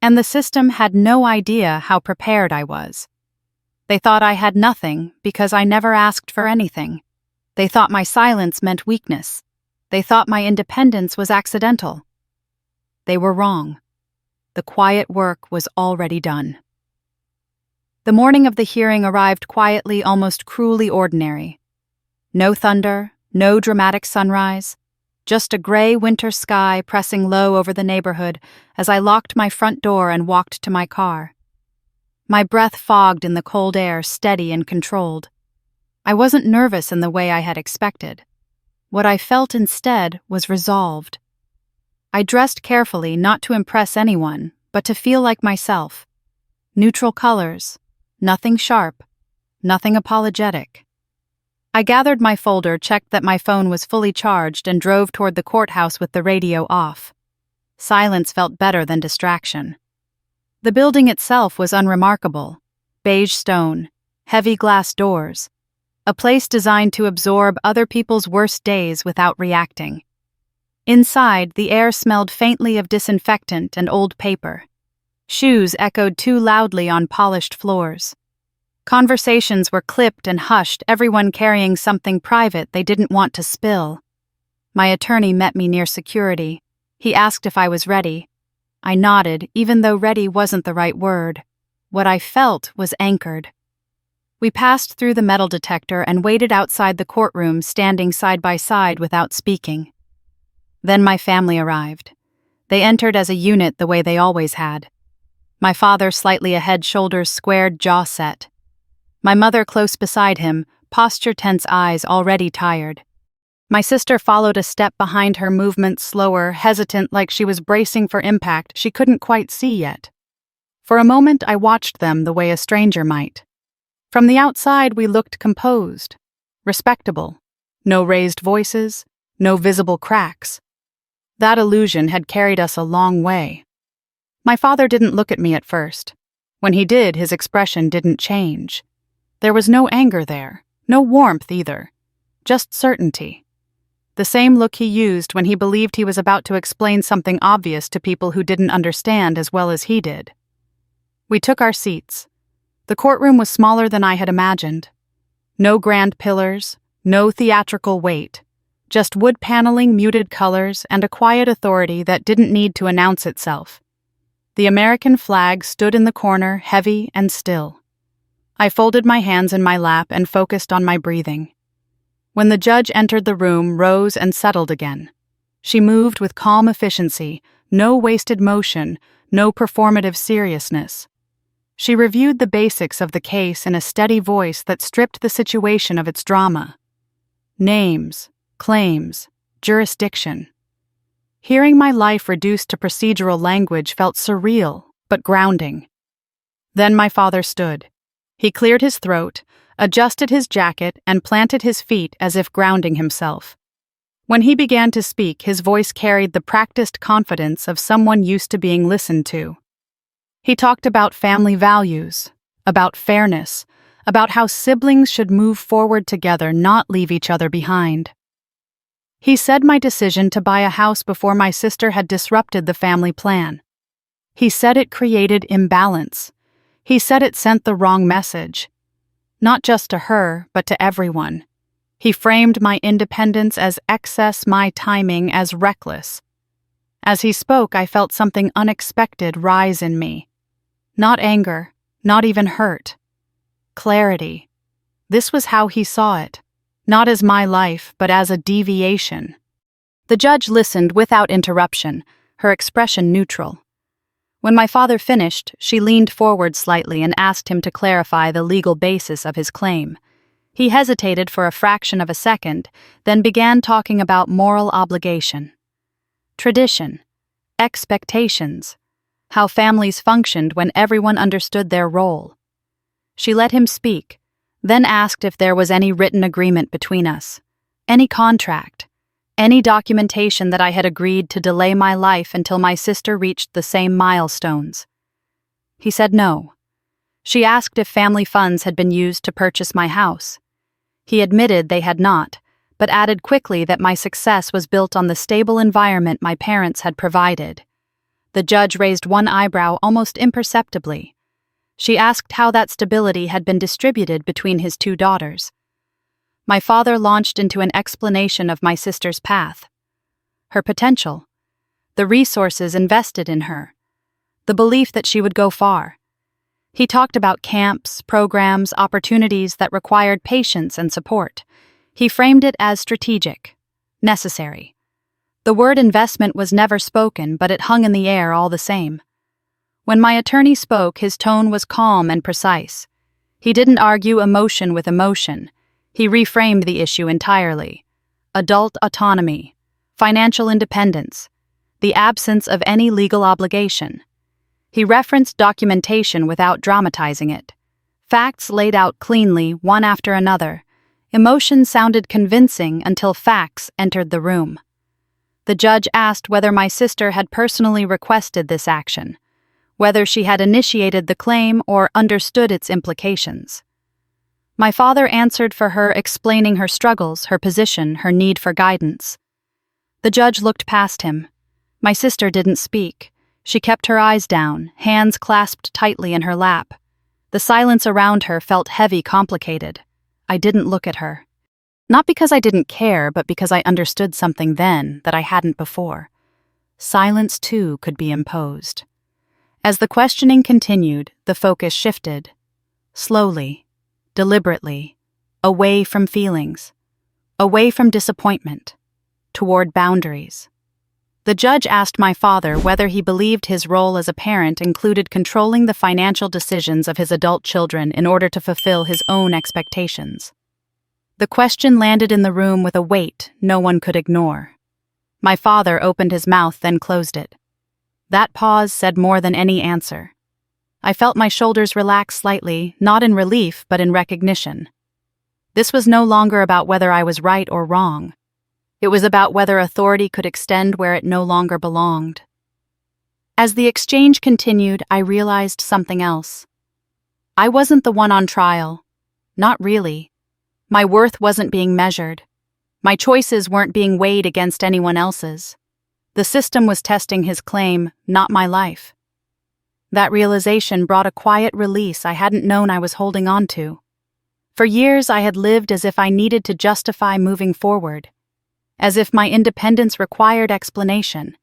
And the system had no idea how prepared I was. They thought I had nothing because I never asked for anything. They thought my silence meant weakness. They thought my independence was accidental. They were wrong. The quiet work was already done. The morning of the hearing arrived quietly, almost cruelly ordinary. No thunder, no dramatic sunrise, just a gray winter sky pressing low over the neighborhood as I locked my front door and walked to my car. My breath fogged in the cold air, steady and controlled. I wasn't nervous in the way I had expected. What I felt instead was resolved. I dressed carefully, not to impress anyone, but to feel like myself. Neutral colors, nothing sharp, nothing apologetic. I gathered my folder, checked that my phone was fully charged, and drove toward the courthouse with the radio off. Silence felt better than distraction. The building itself was unremarkable. Beige stone, heavy glass doors. A place designed to absorb other people's worst days without reacting. Inside, the air smelled faintly of disinfectant and old paper. Shoes echoed too loudly on polished floors. Conversations were clipped and hushed, everyone carrying something private they didn't want to spill. My attorney met me near security. He asked if I was ready. I nodded, even though ready wasn't the right word. What I felt was anchored. We passed through the metal detector and waited outside the courtroom, standing side by side without speaking. Then my family arrived. They entered as a unit the way they always had. My father slightly ahead, shoulders squared, jaw set. My mother close beside him, posture tense, eyes already tired. My sister followed a step behind her, movement slower, hesitant, like she was bracing for impact she couldn't quite see yet. For a moment I watched them the way a stranger might. From the outside we looked composed, respectable. No raised voices, no visible cracks. That illusion had carried us a long way. My father didn't look at me at first. When he did, his expression didn't change. There was no anger there, no warmth either, just certainty. The same look he used when he believed he was about to explain something obvious to people who didn't understand as well as he did. We took our seats. The courtroom was smaller than I had imagined. No grand pillars, no theatrical weight, just wood paneling, muted colors, and a quiet authority that didn't need to announce itself. The American flag stood in the corner, heavy and still. I folded my hands in my lap and focused on my breathing. When the judge entered the room, rose and settled again. She moved with calm efficiency, no wasted motion, no performative seriousness. She reviewed the basics of the case in a steady voice that stripped the situation of its drama. Names, claims, jurisdiction. Hearing my life reduced to procedural language felt surreal, but grounding. Then my father stood. He cleared his throat, adjusted his jacket, and planted his feet as if grounding himself. When he began to speak, his voice carried the practiced confidence of someone used to being listened to. He talked about family values, about fairness, about how siblings should move forward together, not leave each other behind. He said my decision to buy a house before my sister had disrupted the family plan. He said it created imbalance. He said it sent the wrong message. Not just to her, but to everyone. He framed my independence as excess, my timing as reckless. As he spoke, I felt something unexpected rise in me. Not anger, not even hurt. Clarity. This was how he saw it. Not as my life, but as a deviation. The judge listened without interruption, her expression neutral. When my father finished, she leaned forward slightly and asked him to clarify the legal basis of his claim. He hesitated for a fraction of a second, then began talking about moral obligation, tradition, expectations, how families functioned when everyone understood their role. She let him speak, then asked if there was any written agreement between us, any contract, any documentation that I had agreed to delay my life until my sister reached the same milestones. He said no. She asked if family funds had been used to purchase my house. He admitted they had not, but added quickly that my success was built on the stable environment my parents had provided. The judge raised one eyebrow almost imperceptibly. She asked how that stability had been distributed between his two daughters. My father launched into an explanation of my sister's path, her potential, the resources invested in her, the belief that she would go far. He talked about camps, programs, opportunities that required patience and support. He framed it as strategic, necessary. The word investment was never spoken, but it hung in the air all the same. When my attorney spoke, his tone was calm and precise. He didn't argue emotion with emotion. He reframed the issue entirely. Adult autonomy, financial independence, the absence of any legal obligation. He referenced documentation without dramatizing it. Facts laid out cleanly, one after another. Emotion sounded convincing until facts entered the room. The judge asked whether my sister had personally requested this action, whether she had initiated the claim or understood its implications. My father answered for her, explaining her struggles, her position, her need for guidance. The judge looked past him. My sister didn't speak. She kept her eyes down, hands clasped tightly in her lap. The silence around her felt heavy, complicated. I didn't look at her. Not because I didn't care, but because I understood something then that I hadn't before. silence too could be imposed. As the questioning continued, the focus shifted. Slowly, deliberately, away from feelings, away from disappointment, toward boundaries. The judge asked my father whether he believed his role as a parent included controlling the financial decisions of his adult children in order to fulfill his own expectations. The question landed in the room with a weight no one could ignore. My father opened his mouth, then closed it. That pause said more than any answer. I felt my shoulders relax slightly, not in relief, but in recognition. This was no longer about whether I was right or wrong. It was about whether authority could extend where it no longer belonged. As the exchange continued, I realized something else. I wasn't the one on trial. Not really. My worth wasn't being measured. My choices weren't being weighed against anyone else's. The system was testing his claim, not my life. That realization brought a quiet release I hadn't known I was holding on to. For years I had lived as if I needed to justify moving forward, as if my independence required explanation.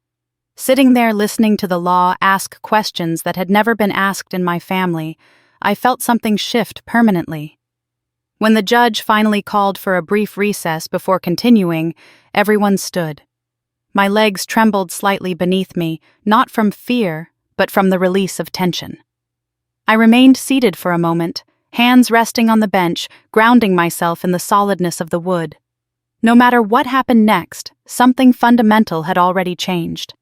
Sitting there listening to the law ask questions that had never been asked in my family, I felt something shift permanently. When the judge finally called for a brief recess before continuing, everyone stood. My legs trembled slightly beneath me, not from fear, but from the release of tension. I remained seated for a moment, hands resting on the bench, grounding myself in the solidness of the wood. No matter what happened next, something fundamental had already changed.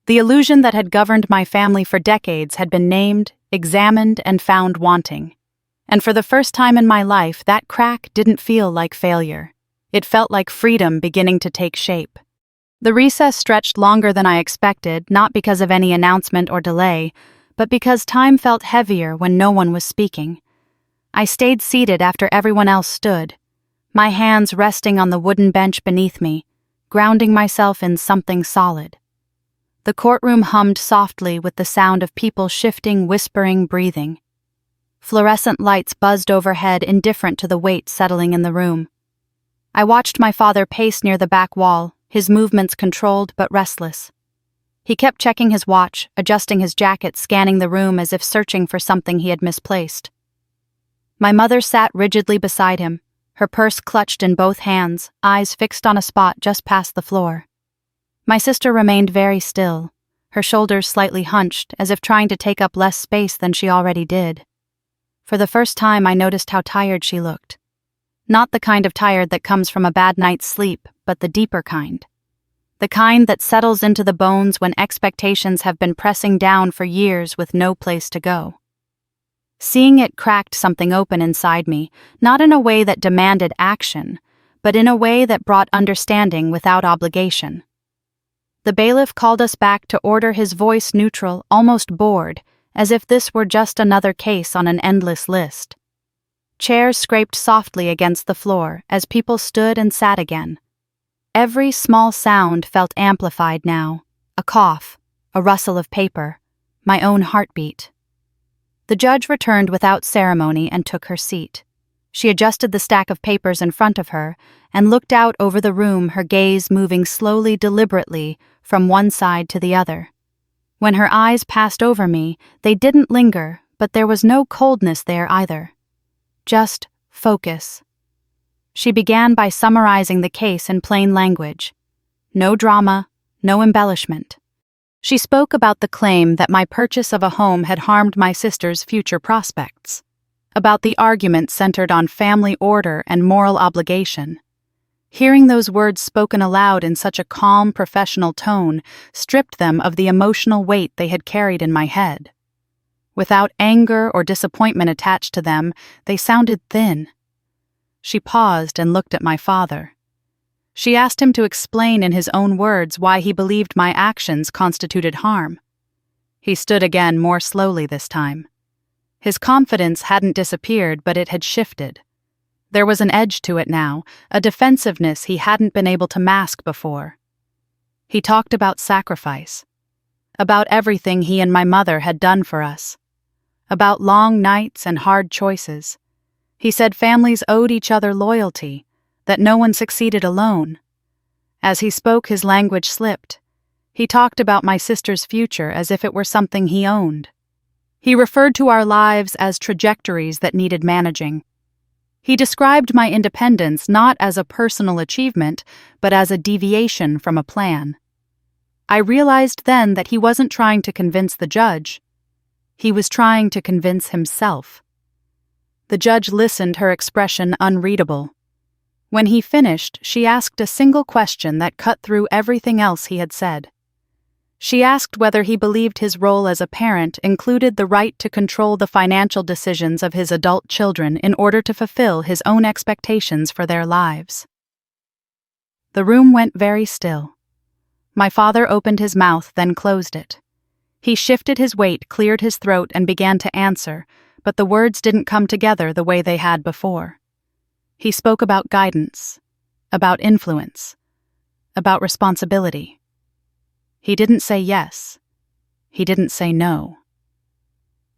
The illusion that had governed my family for decades had been named, examined, and found wanting. And for the first time in my life, that crack didn't feel like failure. It felt like freedom beginning to take shape. The recess stretched longer than I expected, not because of any announcement or delay, but because time felt heavier when no one was speaking. I stayed seated after everyone else stood, my hands resting on the wooden bench beneath me, grounding myself in something solid. The courtroom hummed softly with the sound of people shifting, whispering, breathing. Fluorescent lights buzzed overhead, indifferent to the weight settling in the room. I watched my father pace near the back wall, his movements controlled but restless. He kept checking his watch, adjusting his jacket, scanning the room as if searching for something he had misplaced. My mother sat rigidly beside him, her purse clutched in both hands, eyes fixed on a spot just past the floor. My sister remained very still, her shoulders slightly hunched, as if trying to take up less space than she already did. For the first time, I noticed how tired she looked. Not the kind of tired that comes from a bad night's sleep, but the deeper kind. The kind that settles into the bones when expectations have been pressing down for years with no place to go. Seeing it cracked something open inside me, not in a way that demanded action, but in a way that brought understanding without obligation. The bailiff called us back to order, his voice neutral, almost bored, as if this were just another case on an endless list. Chairs scraped softly against the floor as people stood and sat again. Every small sound felt amplified now, a cough, a rustle of paper, my own heartbeat. The judge returned without ceremony and took her seat. She adjusted the stack of papers in front of her and looked out over the room, her gaze moving slowly, deliberately, from one side to the other. When her eyes passed over me, they didn't linger, but there was no coldness there either. Just focus. She began by summarizing the case in plain language. No drama, no embellishment. She spoke about the claim that my purchase of a home had harmed my sister's future prospects, about the argument centered on family order and moral obligation. Hearing those words spoken aloud in such a calm, professional tone stripped them of the emotional weight they had carried in my head. Without anger or disappointment attached to them, they sounded thin. She paused and looked at my father. She asked him to explain in his own words why he believed my actions constituted harm. He stood again, more slowly this time. His confidence hadn't disappeared, but it had shifted. There was an edge to it now, a defensiveness he hadn't been able to mask before. He talked about sacrifice, about everything he and my mother had done for us, about long nights and hard choices. He said families owed each other loyalty, that no one succeeded alone. As he spoke, his language slipped. He talked about my sister's future as if it were something he owned. He referred to our lives as trajectories that needed managing. He described my independence not as a personal achievement, but as a deviation from a plan. I realized then that he wasn't trying to convince the judge. He was trying to convince himself. The judge listened, her expression unreadable. When he finished, she asked a single question that cut through everything else he had said. She asked whether he believed his role as a parent included the right to control the financial decisions of his adult children in order to fulfill his own expectations for their lives. The room went very still. My father opened his mouth, then closed it. He shifted his weight, cleared his throat, and began to answer, but the words didn't come together the way they had before. He spoke about guidance, about influence, about responsibility. He didn't say yes. He didn't say no.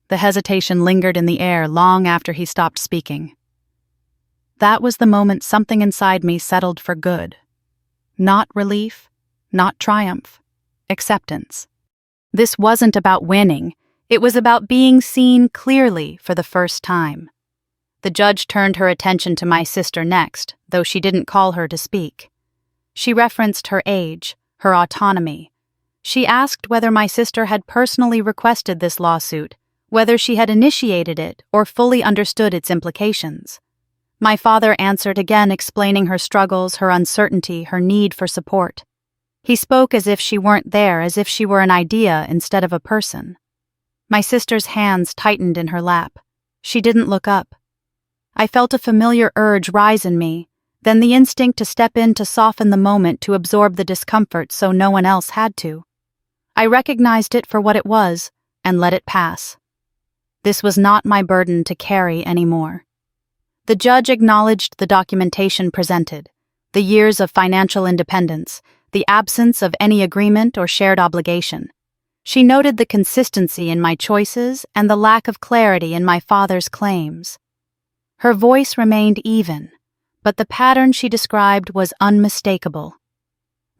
The hesitation lingered in the air long after he stopped speaking. That was the moment something inside me settled for good. Not relief, not triumph, acceptance. This wasn't about winning. It was about being seen clearly for the first time. The judge turned her attention to my sister next, though she didn't call her to speak. She referenced her age, her autonomy. She asked whether my sister had personally requested this lawsuit, whether she had initiated it or fully understood its implications. My father answered again, explaining her struggles, her uncertainty, her need for support. He spoke as if she weren't there, as if she were an idea instead of a person. My sister's hands tightened in her lap. She didn't look up. I felt a familiar urge rise in me, then the instinct to step in to soften the moment, to absorb the discomfort so no one else had to. I recognized it for what it was and let it pass. This was not my burden to carry anymore. The judge acknowledged the documentation presented, the years of financial independence, the absence of any agreement or shared obligation. She noted the consistency in my choices and the lack of clarity in my father's claims. Her voice remained even, but the pattern she described was unmistakable.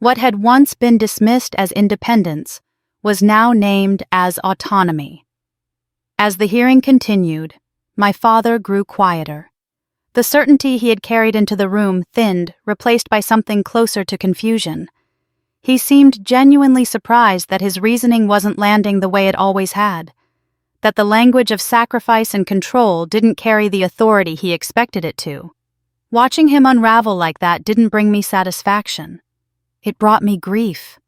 What had once been dismissed as independence was now named as autonomy. As the hearing continued, my father grew quieter. The certainty he had carried into the room thinned, replaced by something closer to confusion. He seemed genuinely surprised that his reasoning wasn't landing the way it always had, that the language of sacrifice and control didn't carry the authority he expected it to. Watching him unravel like that didn't bring me satisfaction. It brought me grief,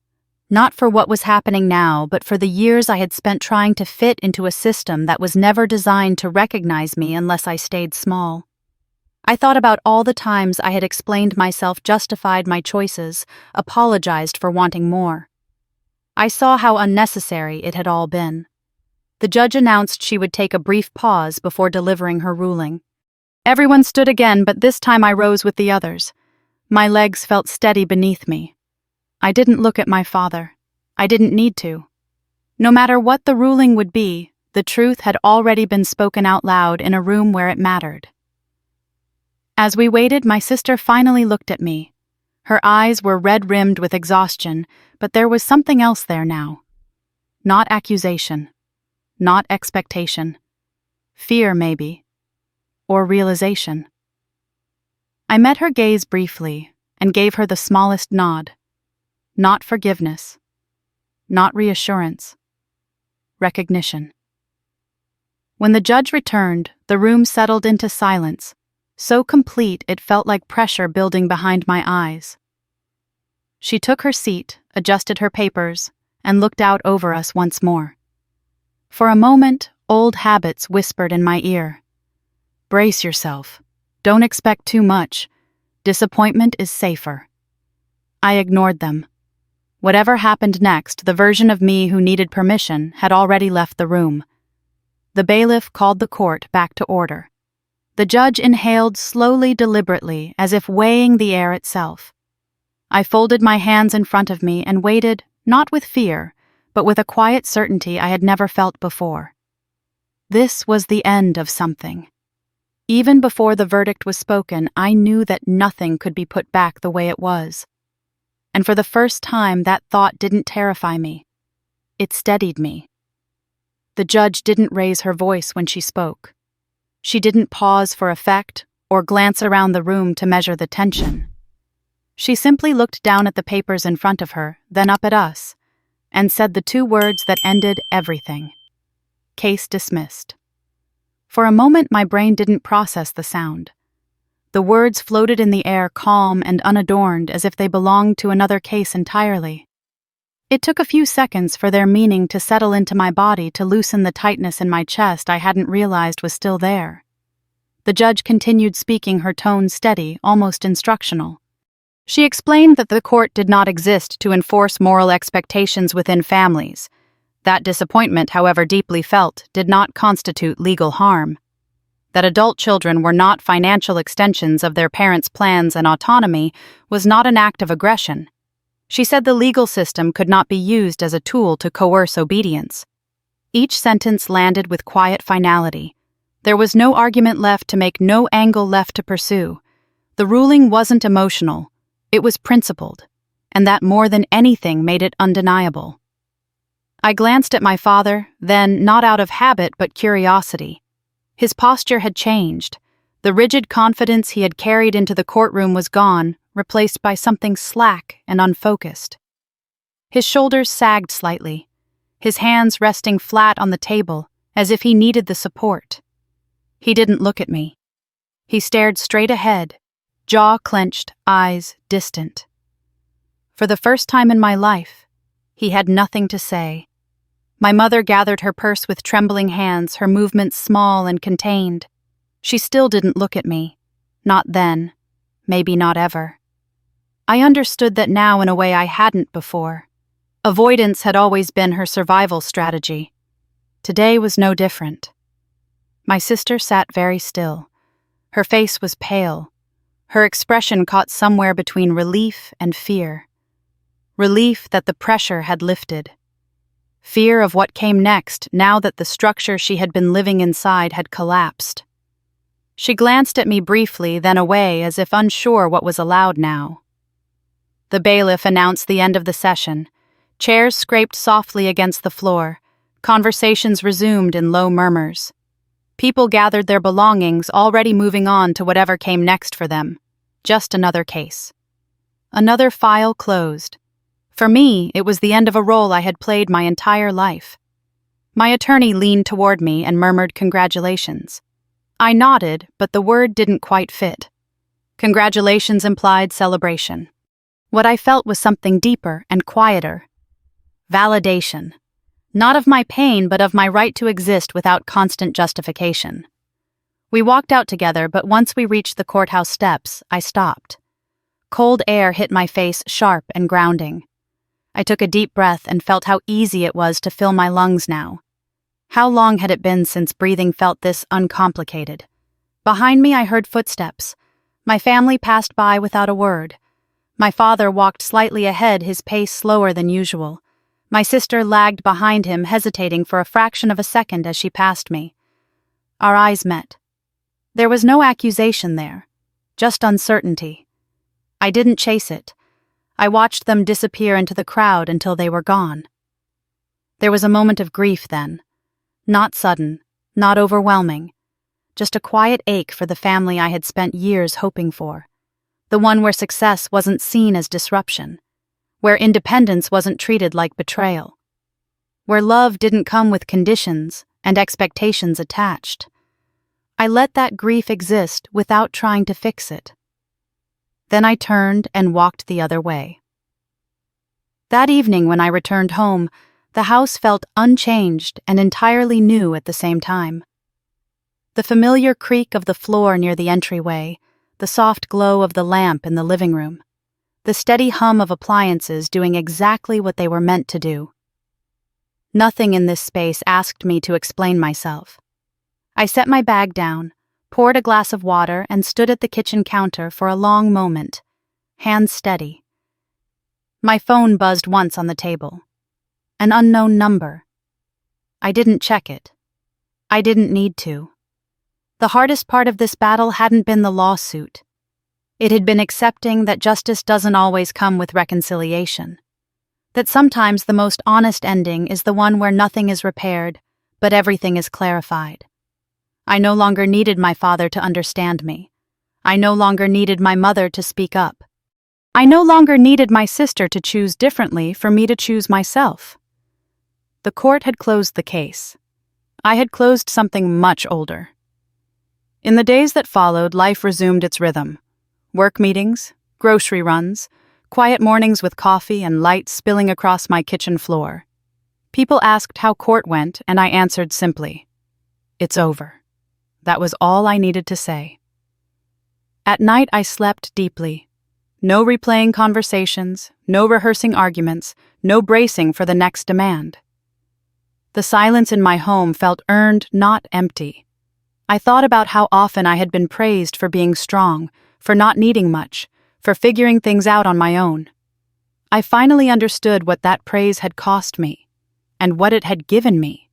not for what was happening now, but for the years I had spent trying to fit into a system that was never designed to recognize me unless I stayed small. I thought about all the times I had explained myself, justified my choices, apologized for wanting more. I saw how unnecessary it had all been. The judge announced she would take a brief pause before delivering her ruling. Everyone stood again, but this time I rose with the others. My legs felt steady beneath me. I didn't look at my father. I didn't need to. No matter what the ruling would be, the truth had already been spoken out loud in a room where it mattered. As we waited, my sister finally looked at me. Her eyes were red-rimmed with exhaustion, but there was something else there now. Not accusation. Not expectation. Fear, maybe. Or realization. I met her gaze briefly and gave her the smallest nod. Not forgiveness. Not reassurance. Recognition. When the judge returned, the room settled into silence, so complete it felt like pressure building behind my eyes. She took her seat, adjusted her papers, and looked out over us once more. For a moment, old habits whispered in my ear. Brace yourself. Don't expect too much. Disappointment is safer. I ignored them. Whatever happened next, the version of me who needed permission had already left the room. The bailiff called the court back to order. The judge inhaled slowly, deliberately, as if weighing the air itself. I folded my hands in front of me and waited, not with fear, but with a quiet certainty I had never felt before. This was the end of something. Even before the verdict was spoken, I knew that nothing could be put back the way it was. and for the first time that thought didn't terrify me. It steadied me. The judge didn't raise her voice when she spoke. She didn't pause for effect or glance around the room to measure the tension. She simply looked down at the papers in front of her, then up at us, and said the two words that ended everything. Case dismissed. For a moment, my brain didn't process the sound. The words floated in the air, calm and unadorned, as if they belonged to another case entirely. It took a few seconds for their meaning to settle into my body, to loosen the tightness in my chest I hadn't realized was still there. The judge continued speaking, her tone steady, almost instructional. She explained that the court did not exist to enforce moral expectations within families. That disappointment, however deeply felt, did not constitute legal harm. That adult children were not financial extensions of their parents' plans, and autonomy was not an act of aggression. She said the legal system could not be used as a tool to coerce obedience. Each sentence landed with quiet finality. There was no argument left to make, no angle left to pursue. The ruling wasn't emotional. It was principled, and that more than anything made it undeniable. I glanced at my father, then, not out of habit but curiosity. His posture had changed. The rigid confidence he had carried into the courtroom was gone, replaced by something slack and unfocused. His shoulders sagged slightly, his hands resting flat on the table, as if he needed the support. He didn't look at me. He stared straight ahead, jaw clenched, eyes distant. For the first time in my life, he had nothing to say. My mother gathered her purse with trembling hands, her movements small and contained. She still didn't look at me. Not then. Maybe not ever. I understood that now in a way I hadn't before. Avoidance had always been her survival strategy. Today was no different. My sister sat very still. Her face was pale. Her expression caught somewhere between relief and fear. Relief that the pressure had lifted. Fear of what came next, now that the structure she had been living inside had collapsed. She glanced at me briefly, then away, as if unsure what was allowed now. The bailiff announced the end of the session. Chairs scraped softly against the floor. Conversations resumed in low murmurs. People gathered their belongings, already moving on to whatever came next for them. Just another case. Another file closed. For me, it was the end of a role I had played my entire life. My attorney leaned toward me and murmured congratulations. I nodded, but the word didn't quite fit. Congratulations implied celebration. What I felt was something deeper and quieter. Validation. Not of my pain, but of my right to exist without constant justification. We walked out together, but once we reached the courthouse steps, I stopped. Cold air hit my face, sharp and grounding. I took a deep breath and felt how easy it was to fill my lungs now. How long had it been since breathing felt this uncomplicated? Behind me I heard footsteps. My family passed by without a word. My father walked slightly ahead, his pace slower than usual. My sister lagged behind him, hesitating for a fraction of a second as she passed me. Our eyes met. There was no accusation there, just uncertainty. I didn't chase it. I watched them disappear into the crowd until they were gone. There was a moment of grief then. Not sudden, not overwhelming. Just a quiet ache for the family I had spent years hoping for. The one where success wasn't seen as disruption. Where independence wasn't treated like betrayal. Where love didn't come with conditions and expectations attached. I let that grief exist without trying to fix it. Then I turned and walked the other way. That evening when I returned home, the house felt unchanged and entirely new at the same time. The familiar creak of the floor near the entryway, the soft glow of the lamp in the living room, the steady hum of appliances doing exactly what they were meant to do. Nothing in this space asked me to explain myself. I set my bag down, poured a glass of water, and stood at the kitchen counter for a long moment, hands steady. My phone buzzed once on the table. An unknown number. I didn't check it. I didn't need to. The hardest part of this battle hadn't been the lawsuit. It had been accepting that justice doesn't always come with reconciliation. That sometimes the most honest ending is the one where nothing is repaired, but everything is clarified. I no longer needed my father to understand me. I no longer needed my mother to speak up. I no longer needed my sister to choose differently for me to choose myself. The court had closed the case. I had closed something much older. In the days that followed, life resumed its rhythm. Work meetings, grocery runs, quiet mornings with coffee and light spilling across my kitchen floor. People asked how court went, and I answered simply, "It's over." That was all I needed to say. At night I slept deeply. No replaying conversations, no rehearsing arguments, no bracing for the next demand. The silence in my home felt earned, not empty. I thought about how often I had been praised for being strong, for not needing much, for figuring things out on my own. I finally understood what that praise had cost me, and what it had given me.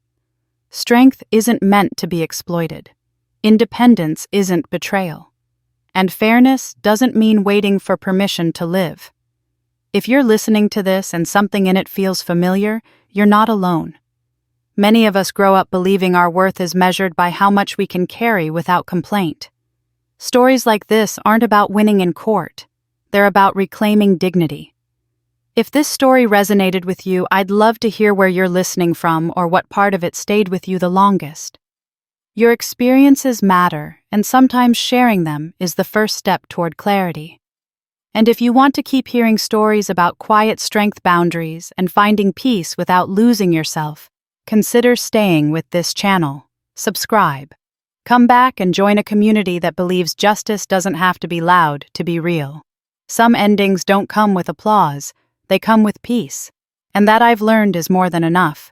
Strength isn't meant to be exploited. Independence isn't betrayal. And fairness doesn't mean waiting for permission to live. If you're listening to this and something in it feels familiar, you're not alone. Many of us grow up believing our worth is measured by how much we can carry without complaint. Stories like this aren't about winning in court. They're about reclaiming dignity. If this story resonated with you, I'd love to hear where you're listening from or what part of it stayed with you the longest. Your experiences matter, and sometimes sharing them is the first step toward clarity. And if you want to keep hearing stories about quiet strength boundaries and finding peace without losing yourself, consider staying with this channel. Subscribe. Come back and join a community that believes justice doesn't have to be loud to be real. Some endings don't come with applause, they come with peace. And that I've learned is more than enough.